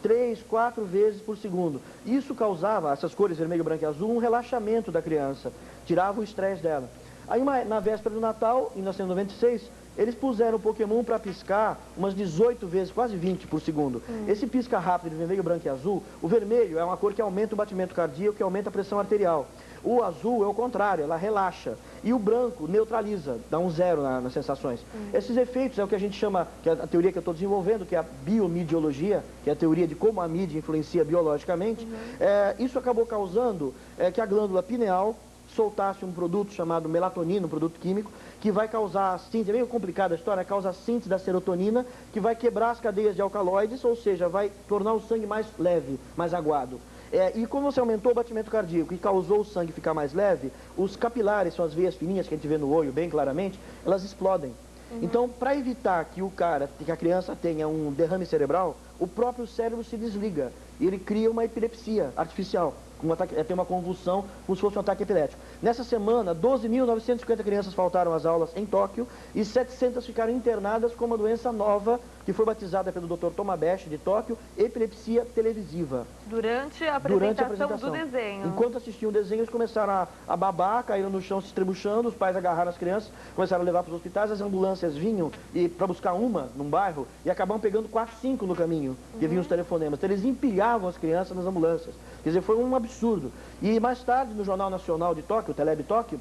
3, 4 vezes por segundo. Isso causava, essas cores vermelho, branco e azul, um relaxamento da criança. Tirava o estresse dela. Aí na véspera do Natal, em 1996, eles puseram o Pokémon para piscar umas 18 vezes, quase 20 por segundo. Esse pisca rápido de vermelho, branco e azul, o vermelho é uma cor que aumenta o batimento cardíaco, que aumenta a pressão arterial. O azul é o contrário, ela relaxa. E o branco neutraliza, dá um 0 nas sensações. Esses efeitos é o que a gente chama, que é a teoria que eu estou desenvolvendo, que é a biomediologia, que é a teoria de como a mídia influencia biologicamente. Isso acabou causando que a glândula pineal soltasse um produto chamado melatonina, um produto químico, que vai causar a síntese, é meio complicada a história, causa a síntese da serotonina, que vai quebrar as cadeias de alcaloides, ou seja, vai tornar o sangue mais leve, mais aguado. E como você aumentou o batimento cardíaco e causou o sangue ficar mais leve, os capilares, são as veias fininhas que a gente vê no olho bem claramente, elas explodem. Então, para evitar que a criança tenha um derrame cerebral, o próprio cérebro se desliga e ele cria uma epilepsia artificial. Tem uma convulsão, como se fosse um ataque epilético. Nessa semana, 12.950 crianças faltaram às aulas em Tóquio e 700 ficaram internadas com uma doença nova que foi batizada pelo Dr. Tomabeshi de Tóquio, epilepsia televisiva. Durante a apresentação do desenho. Enquanto assistiam o desenho, eles começaram a babar, caíram no chão se estrebuchando, os pais agarraram as crianças, começaram a levar para os hospitais, as ambulâncias vinham para buscar uma num bairro e acabavam pegando 4, 5 no caminho, que vinham os telefonemas. Então, eles empilhavam as crianças nas ambulâncias. Quer dizer, foi um absurdo. E mais tarde, no Jornal Nacional de Tóquio, o Teleb Tóquio,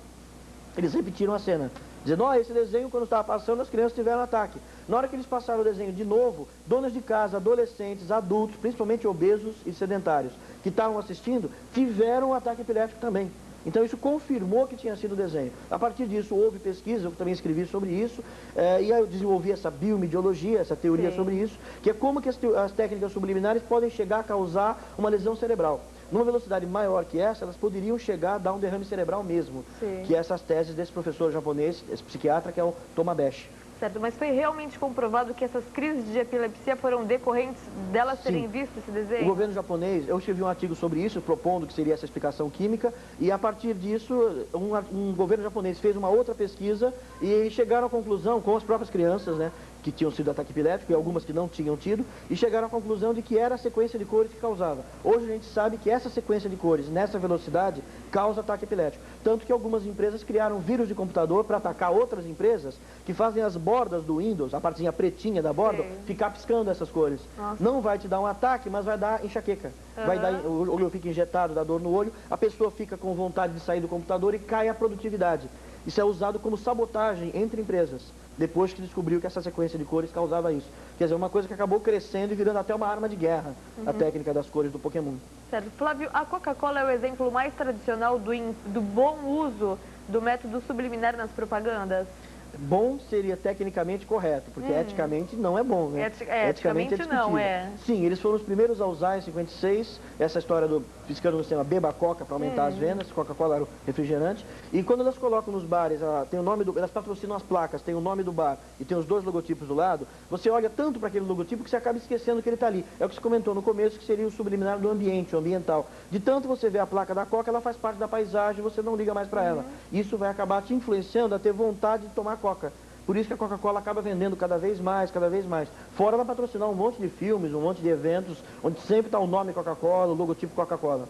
eles repetiram a cena, dizendo, ó, esse desenho quando estava passando as crianças tiveram ataque. Na hora que eles passaram o desenho de novo, donas de casa, adolescentes, adultos, principalmente obesos e sedentários, que estavam assistindo, tiveram um ataque epilético também. Então isso confirmou que tinha sido o desenho. A partir disso houve pesquisa, eu também escrevi sobre isso, e aí eu desenvolvi essa biomediologia, essa teoria sobre isso, que é como que as técnicas subliminares podem chegar a causar uma lesão cerebral. Numa velocidade maior que essa, elas poderiam chegar a dar um derrame cerebral mesmo, que é essas teses desse professor japonês, esse psiquiatra, que é o Tomabeshi. Certo, mas foi realmente comprovado que essas crises de epilepsia foram decorrentes delas terem visto esse desenho? O governo japonês, eu escrevi um artigo sobre isso, propondo que seria essa explicação química, e a partir disso, um governo japonês fez uma outra pesquisa e chegaram à conclusão, com as próprias crianças, né, que tinham sido ataque epilético e algumas que não tinham tido, e chegaram à conclusão de que era a sequência de cores que causava. Hoje a gente sabe que essa sequência de cores, nessa velocidade, causa ataque epilético. Tanto que algumas empresas criaram vírus de computador para atacar outras empresas que fazem as bordas do Windows, a partezinha pretinha da borda, ficar piscando essas cores. Nossa. Não vai te dar um ataque, mas vai dar enxaqueca. Vai dar, o olho fica injetado, dá dor no olho, a pessoa fica com vontade de sair do computador e cai a produtividade. Isso é usado como sabotagem entre empresas, depois que descobriu que essa sequência de cores causava isso. Quer dizer, uma coisa que acabou crescendo e virando até uma arma de guerra, a técnica das cores do Pokémon. Certo. Flávio, a Coca-Cola é o exemplo mais tradicional do bom uso do método subliminar nas propagandas? Bom seria tecnicamente correto, porque eticamente não é bom, né? Eticamente não, é. Sim, eles foram os primeiros a usar em 56, essa história do piscando no sistema Beba Coca para aumentar as vendas, Coca-Cola era o refrigerante. E quando elas colocam nos bares, tem o nome elas patrocinam as placas, tem o nome do bar e tem os dois logotipos do lado, você olha tanto para aquele logotipo que você acaba esquecendo que ele está ali. É o que você comentou no começo, que seria o subliminar do ambiente, o ambiental. De tanto você vê a placa da Coca, ela faz parte da paisagem, você não liga mais para ela. Isso vai acabar te influenciando a ter vontade de tomar Coca. Por isso que a Coca-Cola acaba vendendo cada vez mais, cada vez mais. Fora ela patrocinar um monte de filmes, um monte de eventos, onde sempre está o nome Coca-Cola, o logotipo Coca-Cola.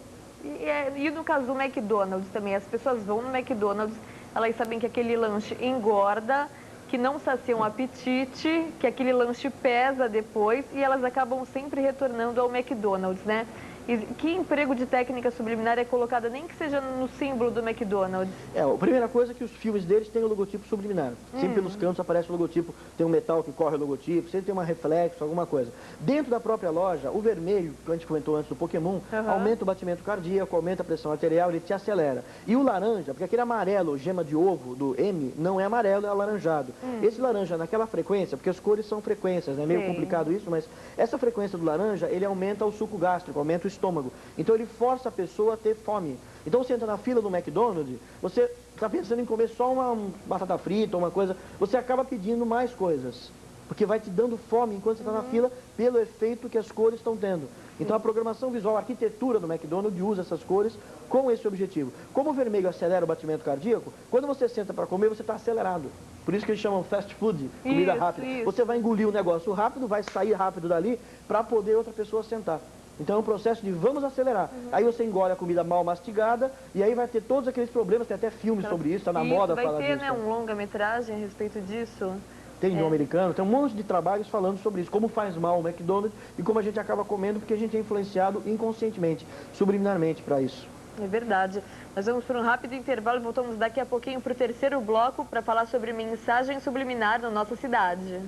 E no caso do McDonald's também, as pessoas vão no McDonald's, elas sabem que aquele lanche engorda, que não sacia um apetite, que aquele lanche pesa depois, e elas acabam sempre retornando ao McDonald's, né? E que emprego de técnica subliminar é colocada, nem que seja no símbolo do McDonald's? A primeira coisa é que os filmes deles têm o logotipo subliminar. Sempre pelos cantos aparece o logotipo, tem um metal que corre o logotipo, sempre tem uma reflexo, alguma coisa. Dentro da própria loja, o vermelho, que a gente comentou antes do Pokémon, aumenta o batimento cardíaco, aumenta a pressão arterial, ele te acelera. E o laranja, porque aquele amarelo, gema de ovo do M, não é amarelo, é alaranjado. Esse laranja naquela frequência, porque as cores são frequências, né? Meio complicado isso, mas essa frequência do laranja, ele aumenta o suco gástrico, aumenta o estômago. Então ele força a pessoa a ter fome. Então você entra na fila do McDonald's, você está pensando em comer só uma batata frita, uma coisa, você acaba pedindo mais coisas, porque vai te dando fome enquanto você está na fila, pelo efeito que as cores estão tendo. Então a programação visual, a arquitetura do McDonald's usa essas cores com esse objetivo. Como o vermelho acelera o batimento cardíaco, quando você senta para comer, você está acelerado. Por isso que eles chamam fast food, comida rápida. Você vai engolir o negócio rápido, vai sair rápido dali, para poder outra pessoa sentar. Então é um processo de vamos acelerar. Aí você engole a comida mal mastigada e aí vai ter todos aqueles problemas, tem até filmes sobre isso, está na moda falar disso. Vai ter, né, um longa-metragem a respeito disso? Tem de um americano, tem um monte de trabalhos falando sobre isso, como faz mal o McDonald's e como a gente acaba comendo porque a gente é influenciado inconscientemente, subliminarmente para isso. É verdade. Nós vamos para um rápido intervalo e voltamos daqui a pouquinho para o terceiro bloco para falar sobre mensagem subliminar na nossa cidade.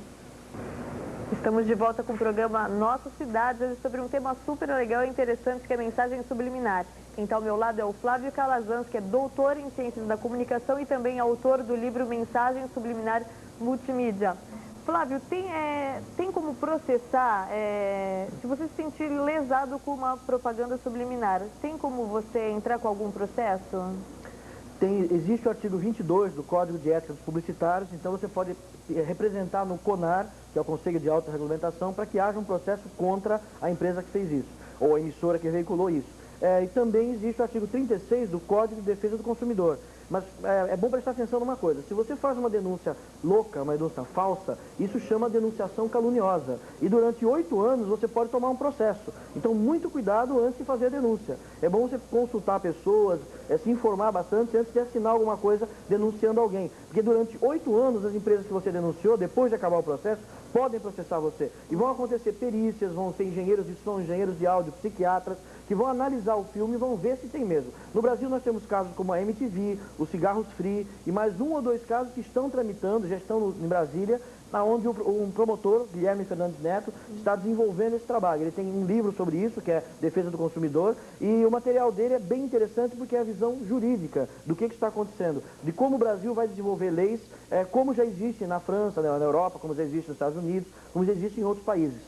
Estamos de volta com o programa Nossa Cidade, hoje sobre um tema super legal e interessante, que é a mensagem subliminar. Quem está ao meu lado é o Flávio Calazans, que é doutor em Ciências da Comunicação e também autor do livro Mensagem Subliminar Multimídia. Flávio, tem como processar, se você se sentir lesado com uma propaganda subliminar, tem como você entrar com algum processo? Existe o artigo 22 do Código de Ética dos Publicitários, então você pode representar no CONAR, que é o Conselho de Autorregulamentação, para que haja um processo contra a empresa que fez isso, ou a emissora que veiculou isso. E também existe o artigo 36 do Código de Defesa do Consumidor. Mas é bom prestar atenção numa coisa, se você faz uma denúncia louca, uma denúncia falsa, isso chama denunciação caluniosa. E durante 8 anos você pode tomar um processo. Então muito cuidado antes de fazer a denúncia. É bom você consultar pessoas, se informar bastante antes de assinar alguma coisa denunciando alguém. Porque durante 8 anos as empresas que você denunciou, depois de acabar o processo, podem processar você. E vão acontecer perícias, vão ter engenheiros de som, engenheiros de áudio, psiquiatras, que vão analisar o filme e vão ver se tem mesmo. No Brasil nós temos casos como a MTV, os Cigarros Free e mais um ou dois casos que estão tramitando, já estão em Brasília, onde um promotor, Guilherme Fernandes Neto, está desenvolvendo esse trabalho. Ele tem um livro sobre isso, que é Defesa do Consumidor, e o material dele é bem interessante porque é a visão jurídica do que está acontecendo, de como o Brasil vai desenvolver leis, como já existe na França, na Europa, como já existe nos Estados Unidos, como já existe em outros países.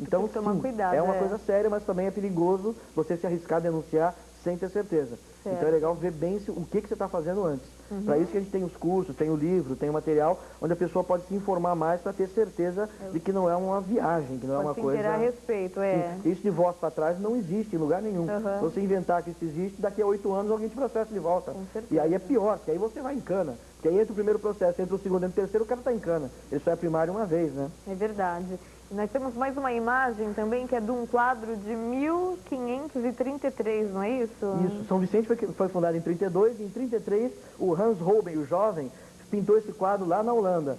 Então, sim, cuidado, é uma coisa séria, mas também é perigoso você se arriscar a denunciar sem ter certeza. Certo. Então é legal ver bem o que você está fazendo antes. Para isso que a gente tem os cursos, tem o livro, tem o material, onde a pessoa pode se informar mais para ter certeza de que não é uma viagem, que não é uma coisa... a respeito, Sim, isso de volta para trás não existe em lugar nenhum. Se você inventar que isso existe, daqui a 8 anos alguém te processa de volta. E aí é pior, porque aí você vai em cana. Porque aí entra o primeiro processo, entra o segundo, entra o terceiro, o cara está em cana. Ele só é primário uma vez, né? É verdade. Nós temos mais uma imagem também, que é de um quadro de 1533, não é isso? Isso. São Vicente foi fundado em 32 e em 33 o Hans Holbein, o jovem, pintou esse quadro lá na Holanda.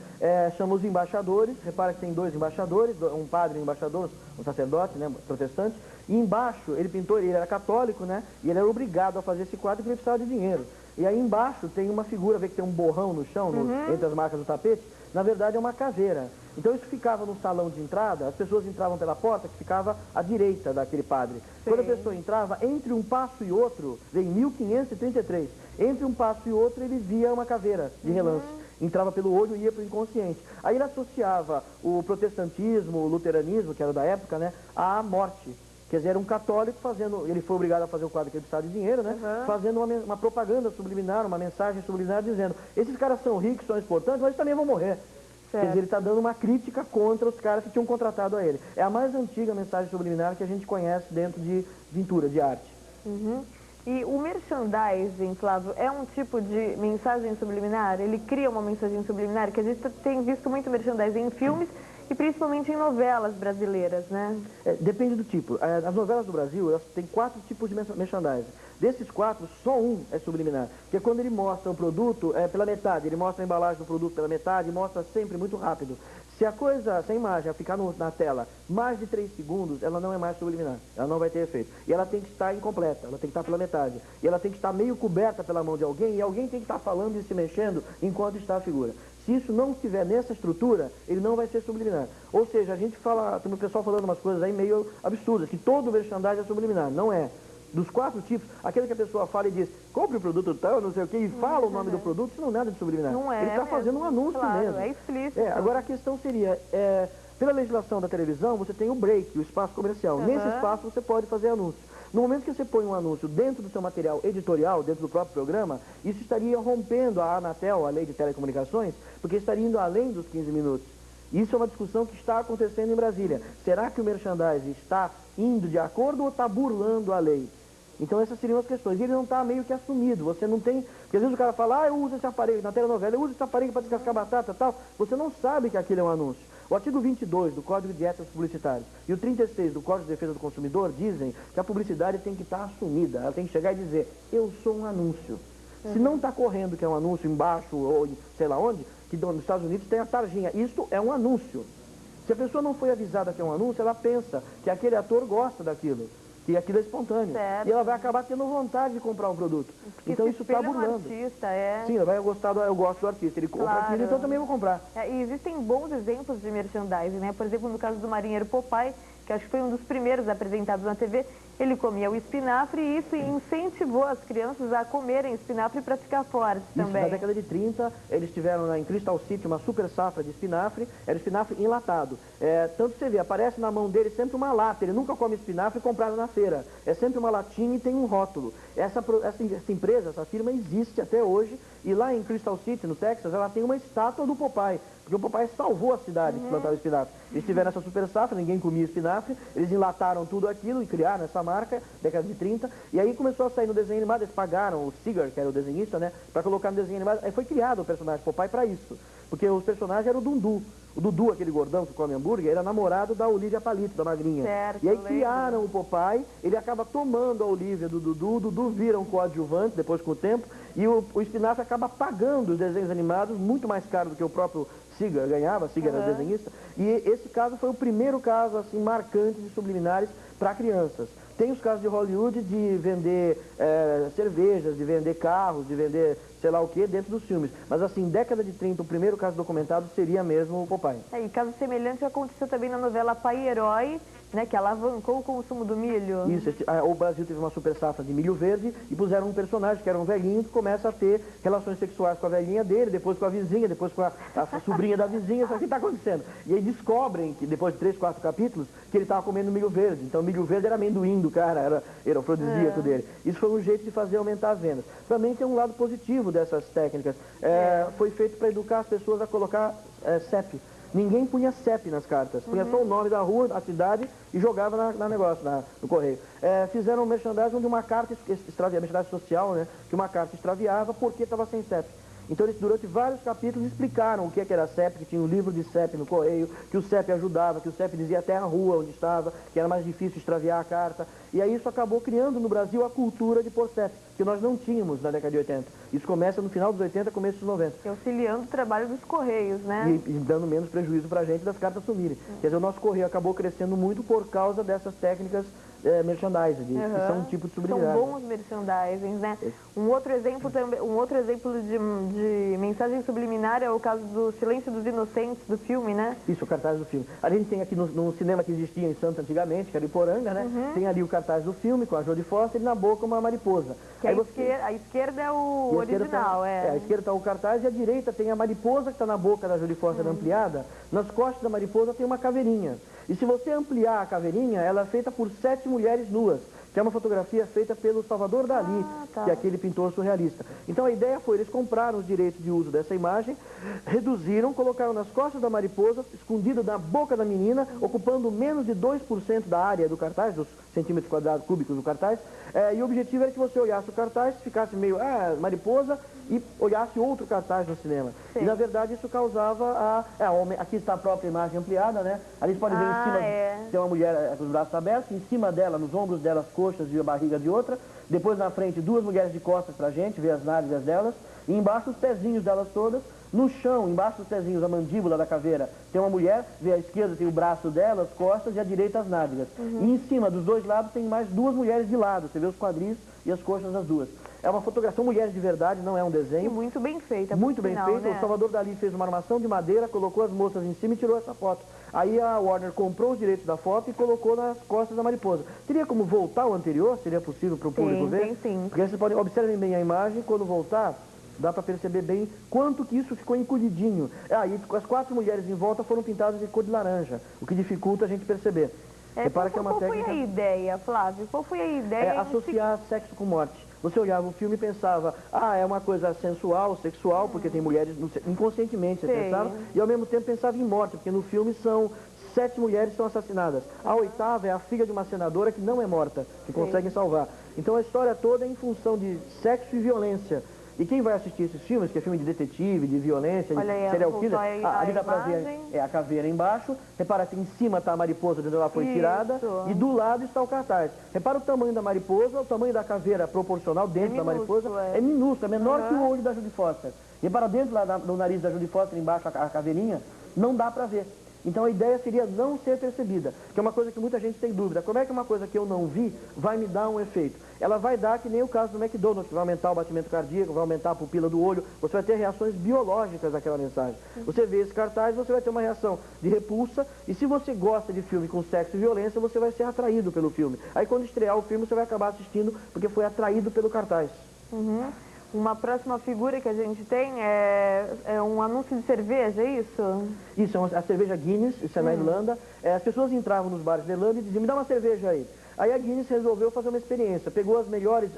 Chamou os embaixadores, repara que tem 2 embaixadores, um padre e um embaixador, um sacerdote, né, protestante, e embaixo ele pintou, ele era católico, né, e ele era obrigado a fazer esse quadro porque ele precisava de dinheiro. E aí embaixo tem uma figura, vê que tem um borrão no chão, entre as marcas do tapete, na verdade é uma caveira. Então isso ficava no salão de entrada, as pessoas entravam pela porta que ficava à direita daquele padre. Sim. Quando a pessoa entrava, entre um passo e outro, em 1533, entre um passo e outro ele via uma caveira de relance. Entrava pelo olho e ia para o inconsciente. Aí ele associava o protestantismo, o luteranismo, que era da época, né, à morte. Quer dizer, era um católico fazendo, ele foi obrigado a fazer o quadro que ele precisava de dinheiro, né? Fazendo uma propaganda subliminar, uma mensagem subliminar dizendo, esses caras são ricos, são importantes, mas eles também vão morrer. Certo. Quer dizer, ele está dando uma crítica contra os caras que tinham contratado a ele. É a mais antiga mensagem subliminar que a gente conhece dentro de pintura, de arte. E o merchandising, Flávio, é um tipo de mensagem subliminar? Ele cria uma mensagem subliminar? Que a gente tem visto muito merchandising em filmes e principalmente em novelas brasileiras, né? Depende do tipo. As novelas do Brasil, elas têm 4 tipos de merchandising. Desses 4, só um é subliminar. Que é quando ele mostra o produto pela metade, ele mostra a embalagem do produto pela metade, mostra sempre muito rápido. Se a imagem ficar na tela mais de 3 segundos, ela não é mais subliminar. Ela não vai ter efeito. E ela tem que estar incompleta, ela tem que estar pela metade. E ela tem que estar meio coberta pela mão de alguém, e alguém tem que estar falando e se mexendo enquanto está a figura. Se isso não estiver nessa estrutura, ele não vai ser subliminar. Ou seja, a gente fala, tem o pessoal falando umas coisas aí meio absurdas, que todo merchandising é subliminar. Não é. Dos 4 tipos, aquele que a pessoa fala e diz, compre o produto tal, não sei o que, e fala o nome do produto, isso não é nada de subliminar. Não é. Ele está fazendo um anúncio mesmo. É explícito. Agora a questão seria, pela legislação da televisão, você tem o break, o espaço comercial. Nesse espaço você pode fazer anúncio. No momento que você põe um anúncio dentro do seu material editorial, dentro do próprio programa, isso estaria rompendo a Anatel, a lei de telecomunicações, porque estaria indo além dos 15 minutos. Isso é uma discussão que está acontecendo em Brasília. Será que o merchandising está indo de acordo ou está burlando a lei? Então essas seriam as questões. E ele não está meio que assumido. Você não tem... Porque às vezes o cara fala, eu uso esse aparelho na telenovela, eu uso esse aparelho para descascar batata e tal. Você não sabe que aquilo é um anúncio. O artigo 22 do Código de Ética Publicitários e o 36 do Código de Defesa do Consumidor dizem que a publicidade tem que estar assumida. Ela tem que chegar e dizer, eu sou um anúncio. Se não está correndo que é um anúncio embaixo ou sei lá onde, que nos Estados Unidos tem a tarjinha. Isto é um anúncio. Se a pessoa não foi avisada que é um anúncio, ela pensa que aquele ator gosta daquilo. Que aquilo é espontâneo. Certo. E ela vai acabar tendo vontade de comprar um produto. Porque então isso está burlando. Artista, Sim, ela vai gostar eu gosto do artista. Ele compra aquilo, então eu também vou comprar. E existem bons exemplos de merchandising, né? Por exemplo, no caso do marinheiro Popeye, que acho que foi um dos primeiros apresentados na TV, ele comia o espinafre e isso incentivou as crianças a comerem espinafre para ficar fortes também. Na década de 30, eles tiveram em Crystal City uma super safra de espinafre, era espinafre enlatado. Tanto você vê, aparece na mão dele sempre uma lata, ele nunca come espinafre comprado na feira. É sempre uma latinha e tem um rótulo. Essa empresa, essa firma existe até hoje e lá em Crystal City, no Texas, ela tem uma estátua do Popeye. Porque o Popeye salvou a cidade que plantava espinafre. Eles tiveram essa super safra, ninguém comia espinafre, eles enlataram tudo aquilo e criaram essa marca, década de 30, e aí começou a sair no desenho animado, eles pagaram o Seeger, que era o desenhista, né, para colocar no desenho animado, aí foi criado o personagem Popeye para isso, porque os personagens eram o Dundu. O Dudu, aquele gordão que come hambúrguer, era namorado da Olivia Palito, da magrinha. Certo, e aí criaram o Popeye, ele acaba tomando a Olivia do Dudu, o Dudu vira um coadjuvante depois com o tempo, e o espinafre acaba pagando os desenhos animados muito mais caro do que o próprio Seeger ganhava, Seeger era desenhista, e esse caso foi o primeiro caso assim marcante de subliminares para crianças. Tem os casos de Hollywood de vender cervejas, de vender carros, de vender sei lá o que dentro dos filmes. Mas assim, década de 30, o primeiro caso documentado seria mesmo o Popeye. E caso semelhante aconteceu também na novela Pai e Herói, né, que alavancou o consumo do milho. Isso, o Brasil teve uma super safra de milho verde e puseram um personagem que era um velhinho que começa a ter relações sexuais com a velhinha dele, depois com a vizinha, depois com a sobrinha da vizinha, só que está acontecendo. E aí descobrem, que depois de 3, 4 capítulos, que ele estava comendo milho verde. Então milho verde era amendoim do cara, era o afrodisíaco dele. Isso foi um jeito de fazer aumentar as vendas. Também tem um lado positivo dessas técnicas. Foi feito para educar as pessoas a colocar CEP. Ninguém punha CEP nas cartas, punha só o nome da rua, a cidade e jogava no correio. Fizeram um merchandising onde uma carta extraviava, merchandising social, né, que uma carta extraviava porque estava sem CEP. Então eles durante vários capítulos explicaram o que era CEP, que tinha um livro de CEP no correio, que o CEP ajudava, que o CEP dizia até a rua onde estava, que era mais difícil extraviar a carta. E aí isso acabou criando no Brasil a cultura de pôr CEP, que nós não tínhamos na década de 80. Isso começa no final dos 80, começo dos 90. E auxiliando o trabalho dos Correios, né? E dando menos prejuízo para a gente das cartas sumirem. Quer dizer, o nosso correio acabou crescendo muito por causa dessas técnicas merchandising, que são um tipo de sublinhagem. São bons merchandisings, né? Um outro exemplo de mensagem subliminar é o caso do Silêncio dos Inocentes, do filme, né? Isso, o cartaz do filme. A gente tem aqui no cinema que existia em Santos antigamente, que era Iporanga, né? Tem ali o cartaz do filme com a Jodie Foster e na boca uma mariposa. Que a esquerda é o original, a esquerda está o cartaz e a direita tem a mariposa que está na boca da Jodie Foster ampliada. Nas costas da mariposa tem uma caveirinha. E se você ampliar a caveirinha, ela é feita por 7 mulheres nuas, que é uma fotografia feita pelo Salvador Dalí, que é aquele pintor surrealista. Então a ideia foi, eles compraram os direitos de uso dessa imagem, reduziram, colocaram nas costas da mariposa, escondido na boca da menina, ocupando menos de 2% da área do cartaz, dos centímetros quadrados cúbicos do cartaz, e o objetivo era que você olhasse o cartaz, ficasse meio, mariposa, e olhasse outro cartaz no cinema. Sim. E na verdade isso causava aqui está a própria imagem ampliada, né? Ali você pode ver em cima, tem uma mulher com os braços abertos, em cima dela, nos ombros dela, as coxas e a barriga de outra, depois na frente 2 mulheres de costas pra gente, ver as nádegas delas, e embaixo os pezinhos delas todas, no chão, embaixo dos pezinhos, a mandíbula da caveira, tem uma mulher, vê à esquerda tem o braço dela, as costas, e à direita as nádegas. E em cima dos 2 lados tem mais 2 mulheres de lado, você vê os quadris e as coxas das duas. É uma fotografia, são mulheres de verdade, não é um desenho. E muito bem feita. Muito bem feita. Né? O Salvador Dalí fez uma armação de madeira, colocou as moças em cima e tirou essa foto. Aí a Warner comprou os direitos da foto e colocou nas costas da mariposa. Teria como voltar o anterior? Seria possível para o público ver? Sim. Porque vocês podem, observem bem a imagem, quando voltar, dá para perceber bem quanto que isso ficou encolhidinho. E as 4 mulheres em volta foram pintadas de cor de laranja, o que dificulta a gente perceber. Repara que é uma técnica... Qual foi a ideia, Flávio? Qual foi a ideia? Associar sexo com morte. Você olhava o filme e pensava, é uma coisa sensual, sexual, porque tem mulheres, inconscientemente você pensava, e ao mesmo tempo pensava em morte, porque no filme são 7 mulheres que são assassinadas. A 8ª é a filha de uma senadora que não é morta, que conseguem salvar. Então a história toda é em função de sexo e violência. E quem vai assistir esses filmes, que é filme de detetive, de violência, de serial killer, ali dá pra ver a caveira embaixo, repara que em cima está a mariposa de onde ela foi tirada, e do lado está o cartaz. Repara o tamanho da mariposa, o tamanho da caveira proporcional dentro da mariposa, é minúsculo, é menor que o olho da Jodie Foster. Repara dentro lá do nariz da Jodie Foster, embaixo a caveirinha, não dá pra ver. Então a ideia seria não ser percebida, que é uma coisa que muita gente tem dúvida. Como é que uma coisa que eu não vi vai me dar um efeito? Ela vai dar que nem o caso do McDonald's, que vai aumentar o batimento cardíaco, vai aumentar a pupila do olho, você vai ter reações biológicas daquela mensagem. Você vê esse cartaz, você vai ter uma reação de repulsa, e se você gosta de filme com sexo e violência, você vai ser atraído pelo filme. Aí quando estrear o filme, você vai acabar assistindo porque foi atraído pelo cartaz. Uma próxima figura que a gente tem é um anúncio de cerveja, é isso? Isso, é a cerveja Guinness, isso é na Irlanda. As pessoas entravam nos bares da Irlanda e diziam, me dá uma cerveja aí. Aí a Guinness resolveu fazer uma experiência, pegou as melhores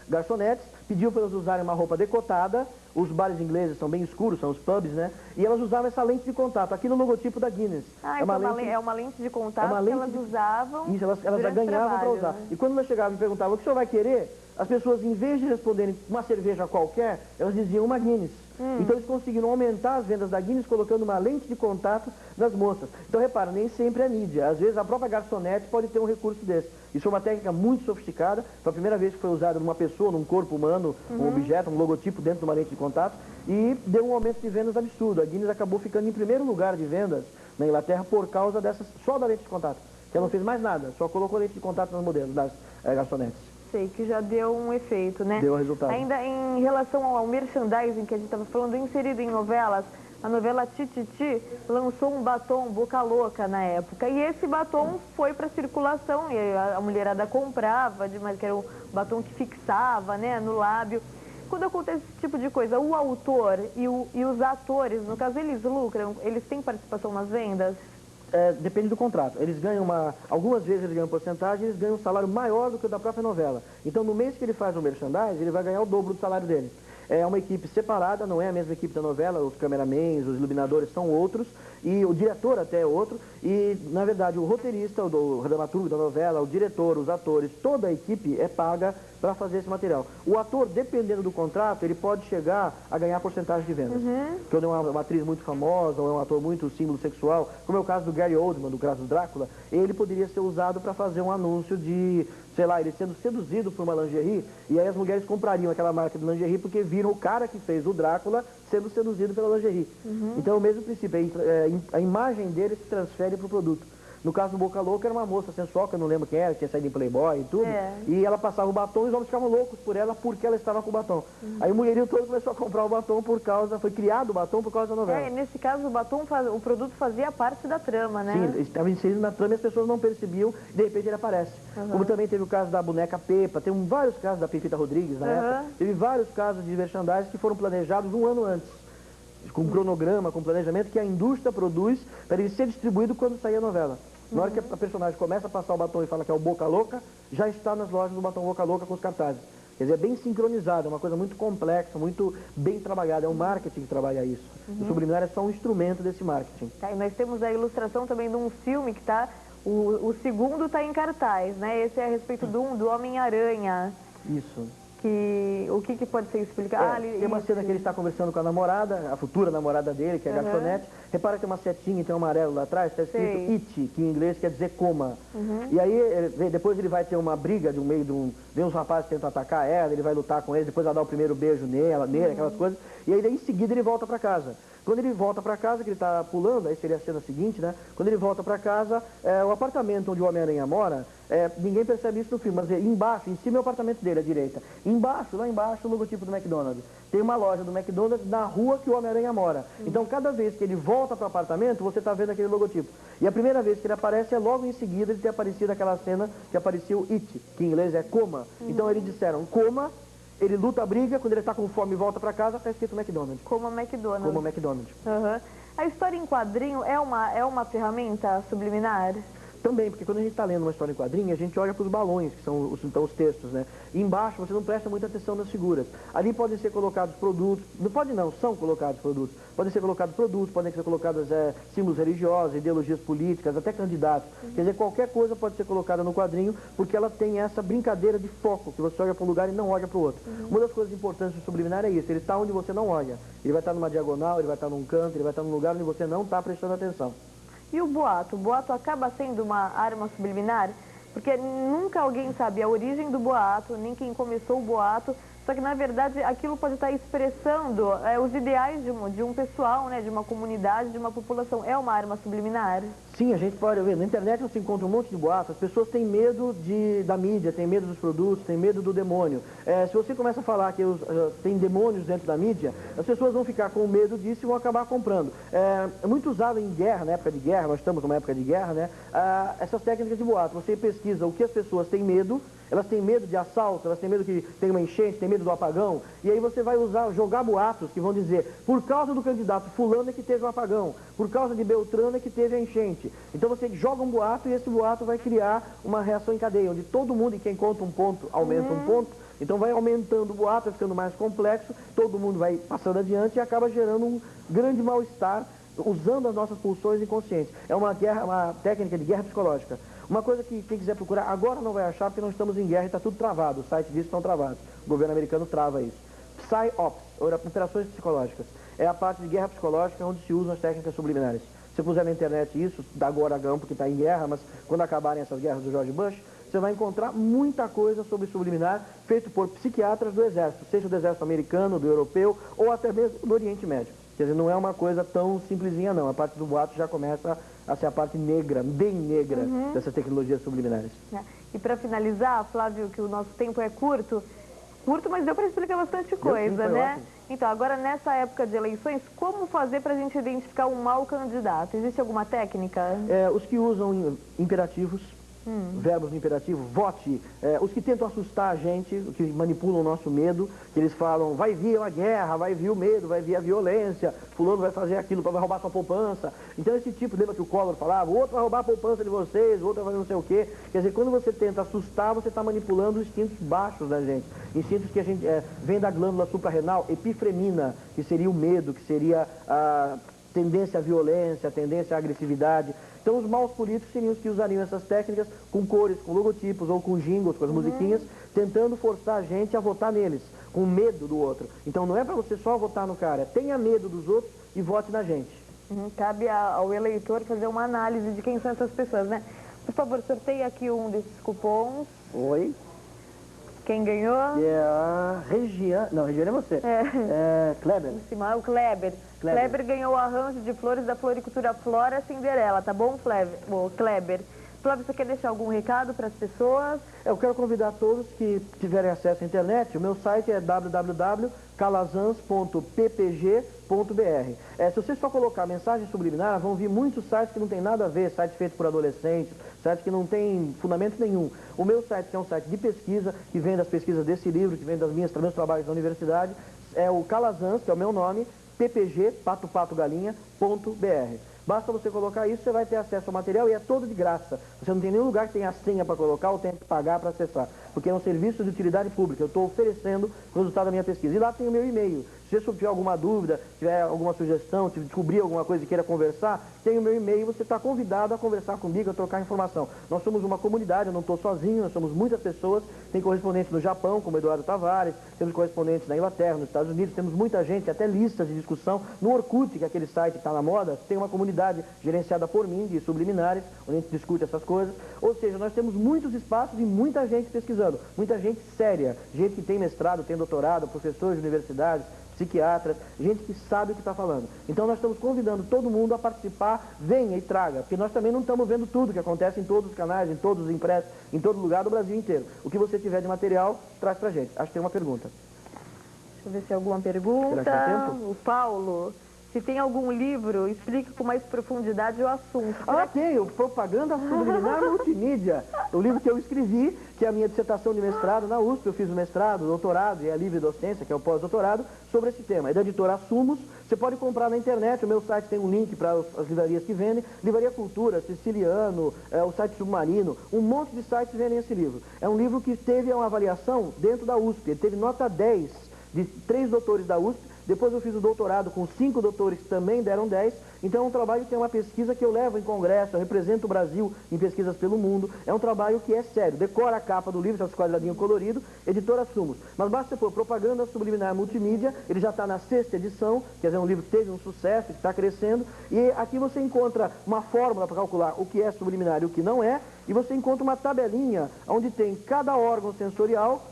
garçonetes, pediu para elas usarem uma roupa decotada, os bares ingleses são bem escuros, são os pubs, né? E elas usavam essa lente de contato, aqui no logotipo da Guinness. É uma lente de contato que elas usavam. Isso, elas ganhavam para usar. E quando elas chegavam e perguntavam, o que o senhor vai querer? As pessoas, em vez de responderem uma cerveja qualquer, elas diziam uma Guinness. Então eles conseguiram aumentar as vendas da Guinness colocando uma lente de contato nas moças. Então repara, nem sempre é mídia. Às vezes a própria garçonete pode ter um recurso desse. Isso é uma técnica muito sofisticada. Foi a primeira vez que foi usada numa pessoa, num corpo humano, um objeto, um logotipo dentro de uma lente de contato. E deu um aumento de vendas absurdo. A Guinness acabou ficando em primeiro lugar de vendas na Inglaterra por causa só da lente de contato. que ela não fez mais nada, só colocou lente de contato nos modelos das garçonetes. Sei que já deu um efeito, né? Deu resultado. Ainda em relação ao merchandising que a gente estava falando, inserido em novelas, a novela Tititi lançou um batom Boca Louca na época. E esse batom foi para circulação, e a mulherada comprava, que era um batom que fixava, né, no lábio. Quando acontece esse tipo de coisa, o autor e os atores, no caso, eles lucram? Eles têm participação nas vendas? Depende do contrato. Eles ganham algumas vezes eles ganham porcentagem, eles ganham um salário maior do que o da própria novela. Então, no mês que ele faz o merchandising, ele vai ganhar o dobro do salário dele. É uma equipe separada, não é a mesma equipe da novela, os cameramans, os iluminadores são outros, e o diretor até é outro, e, na verdade, o roteirista, o dramaturgo da novela, o diretor, os atores, toda a equipe é paga para fazer esse material. O ator, dependendo do contrato, ele pode chegar a ganhar porcentagem de vendas. Quando é uma atriz muito famosa, ou é um ator muito símbolo sexual, como é o caso do Gary Oldman, do caso do Drácula, ele poderia ser usado para fazer um anúncio de, sei lá, ele sendo seduzido por uma lingerie, e aí as mulheres comprariam aquela marca de lingerie porque viram o cara que fez o Drácula sendo seduzido pela lingerie. Então, o mesmo princípio, a imagem dele se transfere para o produto. No caso do Boca Louca, era uma moça sensual, que eu não lembro quem era, que tinha saído em Playboy e tudo. E ela passava o batom e os homens ficavam loucos por ela porque ela estava com o batom. Aí o mulherio todo começou a comprar o batom foi criado o batom por causa da novela. Nesse caso, o produto fazia parte da trama, né? Sim, ele estava inserido na trama e as pessoas não percebiam, e de repente ele aparece. Como também teve o caso da boneca Pepa, tem vários casos da Pepita Rodrigues na época, teve vários casos de merchandising que foram planejados um ano antes, com cronograma, com planejamento que a indústria produz para ele ser distribuído quando sair a novela. Na hora que a personagem começa a passar o batom e fala que é o Boca Louca, já está nas lojas do batom Boca Louca com os cartazes. Quer dizer, é bem sincronizado, é uma coisa muito complexa, muito bem trabalhada, é o marketing que trabalha isso. O subliminar é só um instrumento desse marketing. E nós temos a ilustração também de um filme que está, o segundo está em cartaz, né? Esse é a respeito do Homem-Aranha. Isso. O que pode ser explicado? Tem uma cena que ele está conversando com a namorada, a futura namorada dele, que é a garçonete. Repara que tem uma setinha e tem um amarelo lá atrás, está escrito it, que em inglês quer dizer coma. E aí, depois ele vai ter uma briga vem uns rapazes que tentam atacar ela, ele vai lutar com eles, depois ela dá o primeiro beijo nele, aquelas coisas. E aí, em seguida, ele volta para casa. Quando ele volta para casa, que ele está pulando, aí seria a cena seguinte, né? Quando ele volta para casa, o apartamento onde o Homem-Aranha mora, ninguém percebe isso no filme, mas embaixo, em cima é o apartamento dele, à direita. Lá embaixo, o logotipo do McDonald's. Tem uma loja do McDonald's na rua que o Homem-Aranha mora. Então, cada vez que ele volta para o apartamento, você está vendo aquele logotipo. E a primeira vez que ele aparece é logo em seguida ele ter aparecido aquela cena que apareceu it, que em inglês é coma. Então, eles disseram coma. Ele luta a briga, quando ele está com fome e volta para casa, está escrito McDonald's. Como a McDonald's. Como a McDonald's. A história em quadrinho é uma ferramenta subliminar? Também, porque quando a gente está lendo uma história em quadrinho, a gente olha para os balões, que são os textos, né? E embaixo você não presta muita atenção nas figuras. Ali podem ser colocados produtos, são colocados produtos. Podem ser colocados produtos, podem ser colocados símbolos religiosos, ideologias políticas, até candidatos. Quer dizer, qualquer coisa pode ser colocada no quadrinho, porque ela tem essa brincadeira de foco, que você olha para um lugar e não olha para o outro. Uma das coisas importantes do subliminar é isso, ele está onde você não olha. Ele vai estar numa diagonal, ele vai estar num canto, ele vai estar num lugar onde você não está prestando atenção. E o boato? O boato acaba sendo uma arma subliminar? Porque nunca alguém sabe a origem do boato, nem quem começou o boato, só que, na verdade, aquilo pode estar expressando os ideais de um pessoal, né, de uma comunidade, de uma população. É uma arma subliminar? Sim, a gente pode ver. Na internet você encontra um monte de boatos. As pessoas têm medo da mídia, têm medo dos produtos, têm medo do demônio. Se você começa a falar que tem demônios dentro da mídia, as pessoas vão ficar com medo disso e vão acabar comprando. É muito usado em guerra, na época de guerra, nós estamos numa época de guerra, né? Essas técnicas de boato. Você pesquisa o que as pessoas têm medo. Elas têm medo de assalto, elas têm medo que tenha uma enchente, têm medo do apagão. E aí você vai jogar boatos que vão dizer, por causa do candidato fulano é que teve um apagão, por causa de Beltrano é que teve a enchente. Então você joga um boato e esse boato vai criar uma reação em cadeia, onde todo mundo, e quem conta um ponto, aumenta um ponto. Então vai aumentando o boato, vai ficando mais complexo, todo mundo vai passando adiante e acaba gerando um grande mal-estar, usando as nossas pulsões inconscientes. É uma técnica de guerra psicológica. Uma coisa que quem quiser procurar, agora não vai achar porque não estamos em guerra e está tudo travado. Os sites disso estão travados. O governo americano trava isso. Psy-Ops, operações psicológicas. É a parte de guerra psicológica onde se usam as técnicas subliminares. Se puser na internet isso, agora não porque está em guerra, mas quando acabarem essas guerras do George Bush, você vai encontrar muita coisa sobre subliminar feito por psiquiatras do exército, seja do exército americano, do europeu ou até mesmo do Oriente Médio. Quer dizer, não é uma coisa tão simplesinha não. A parte do boato já começa a ser a parte negra, bem negra, dessas tecnologias subliminares. E para finalizar, Flávio, que o nosso tempo é curto, mas deu para explicar bastante coisa, né? Ótimo. Então, agora nessa época de eleições, como fazer para a gente identificar um mau candidato? Existe alguma técnica? Os que usam imperativos, verbos no imperativo, vote, os que tentam assustar a gente, os que manipulam o nosso medo, que eles falam, vai vir a guerra, vai vir o medo, vai vir a violência, fulano vai fazer aquilo, vai roubar sua poupança. Então esse tipo, lembra que o Collor falava, o outro vai roubar a poupança de vocês, o outro vai fazer não sei o quê. Quer dizer, quando você tenta assustar, você está manipulando os instintos baixos da gente. Instintos que a gente vem da glândula suprarrenal, epifremina, que seria o medo, que seria a tendência à violência, a tendência à agressividade. Então os maus políticos seriam os que usariam essas técnicas com cores, com logotipos ou com jingles, com as musiquinhas, tentando forçar a gente a votar neles, com medo do outro. Então não é para você só votar no cara, tenha medo dos outros e vote na gente. Cabe ao eleitor fazer uma análise de quem são essas pessoas, né? Por favor, sorteie aqui um desses cupons. Oi. Quem ganhou? É a Regiane. Não, Regiane é você. Kleber. Em cima, o Kleber. Kleber ganhou o arranjo de flores da floricultura Flora Cinderela, tá bom, Kleber? Flávio, você quer deixar algum recado para as pessoas? Eu quero convidar todos que tiverem acesso à internet. O meu site é www.calazans.ppg.br. Se vocês só colocar mensagem subliminar, vão vir muitos sites que não tem nada a ver, sites feitos por adolescentes, sites que não tem fundamento nenhum. O meu site, que é um site de pesquisa, que vem das pesquisas desse livro, que vem dos meus trabalhos da universidade, é o Calazans, que é o meu nome, ppg.galinha.br. Basta você colocar isso, você vai ter acesso ao material e é todo de graça. Você não tem nenhum lugar que tenha a senha para colocar ou tenha que pagar para acessar, porque é um serviço de utilidade pública. Eu estou oferecendo o resultado da minha pesquisa. E lá tem o meu e-mail. Se você tiver alguma dúvida, tiver alguma sugestão, se descobrir alguma coisa e queira conversar, tem o meu e-mail, você está convidado a conversar comigo, a trocar informação. Nós somos uma comunidade, eu não estou sozinho, nós somos muitas pessoas, tem correspondentes no Japão, como Eduardo Tavares, temos correspondentes na Inglaterra, nos Estados Unidos, temos muita gente, até listas de discussão. No Orkut, que é aquele site que está na moda, tem uma comunidade gerenciada por mim, de subliminares, onde a gente discute essas coisas. Ou seja, nós temos muitos espaços e muita gente pesquisando, muita gente séria, gente que tem mestrado, tem doutorado, professores de universidades, psiquiatras, gente que sabe o que está falando. Então nós estamos convidando todo mundo a participar, venha e traga, porque nós também não estamos vendo tudo que acontece em todos os canais, em todos os impressos, em todo lugar do Brasil inteiro. O que você tiver de material, traz pra gente. Acho que tem uma pergunta. Deixa eu ver se tem alguma pergunta. Será que tem tempo? O Paulo, se tem algum livro, explique com mais profundidade o assunto. Tem, o Propaganda Subliminar Multimídia, o livro que eu escrevi, que é a minha dissertação de mestrado na USP. Eu fiz o mestrado, o doutorado e a livre docência, que é o pós-doutorado, sobre esse tema. É da editora Assumos. Você pode comprar na internet, o meu site tem um link para as livrarias que vendem. Livraria Cultura, Siciliano, o site Submarino, um monte de sites vendem esse livro. É um livro que teve uma avaliação dentro da USP, ele teve nota 10 de 3 doutores da USP. Depois eu fiz o doutorado com 5 doutores que também deram 10. Então é um trabalho que é uma pesquisa que eu levo em congresso, eu represento o Brasil em pesquisas pelo mundo. É um trabalho que é sério. Decora a capa do livro, esse quadradinho colorido, editora Assumos. Mas basta você pôr Propaganda Subliminar Multimídia, ele já está na 6ª edição, quer dizer, é um livro que teve um sucesso, que está crescendo. E aqui você encontra uma fórmula para calcular o que é subliminar e o que não é. E você encontra uma tabelinha onde tem cada órgão sensorial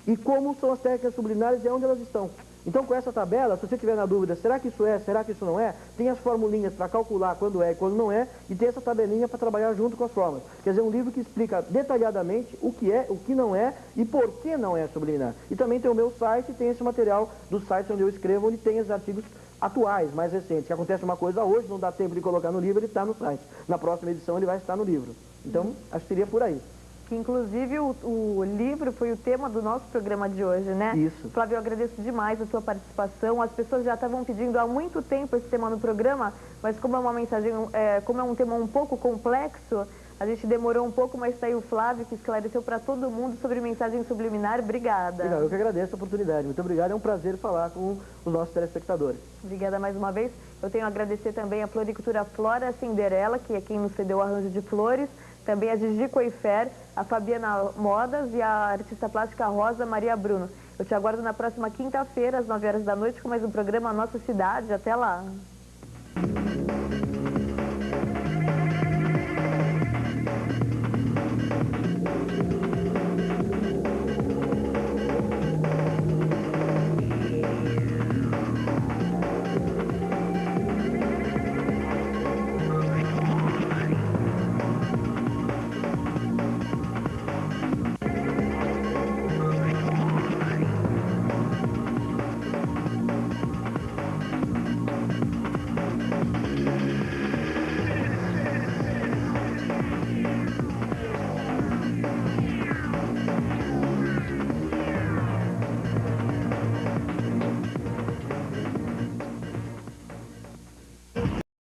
e como são as técnicas subliminares e onde elas estão. Então, com essa tabela, se você tiver na dúvida, será que isso é, será que isso não é, tem as formulinhas para calcular quando é e quando não é, e tem essa tabelinha para trabalhar junto com as fórmulas. Quer dizer, um livro que explica detalhadamente o que é, o que não é e por que não é subliminar. E também tem o meu site, tem esse material do site onde eu escrevo, onde tem os artigos atuais, mais recentes. Que acontece uma coisa hoje, não dá tempo de colocar no livro, ele está no site. Na próxima edição ele vai estar no livro. Então, acho que seria por aí. Que inclusive o livro foi o tema do nosso programa de hoje, né? Isso. Flávio, eu agradeço demais a sua participação. As pessoas já estavam pedindo há muito tempo esse tema no programa, mas como é uma mensagem, como é um tema um pouco complexo, a gente demorou um pouco, mas está aí o Flávio que esclareceu para todo mundo sobre mensagem subliminar. Obrigada. Legal, eu que agradeço a oportunidade. Muito obrigado, é um prazer falar com os nossos telespectadores. Obrigada mais uma vez. Eu tenho a agradecer também a Floricultura Flora Cinderela, que é quem nos cedeu o arranjo de flores, também a Gigi Coifer, a Fabiana Modas e a artista plástica Rosa Maria Bruno. Eu te aguardo na próxima quinta-feira, às 9 horas da noite, com mais um programa Nossa Cidade. Até lá!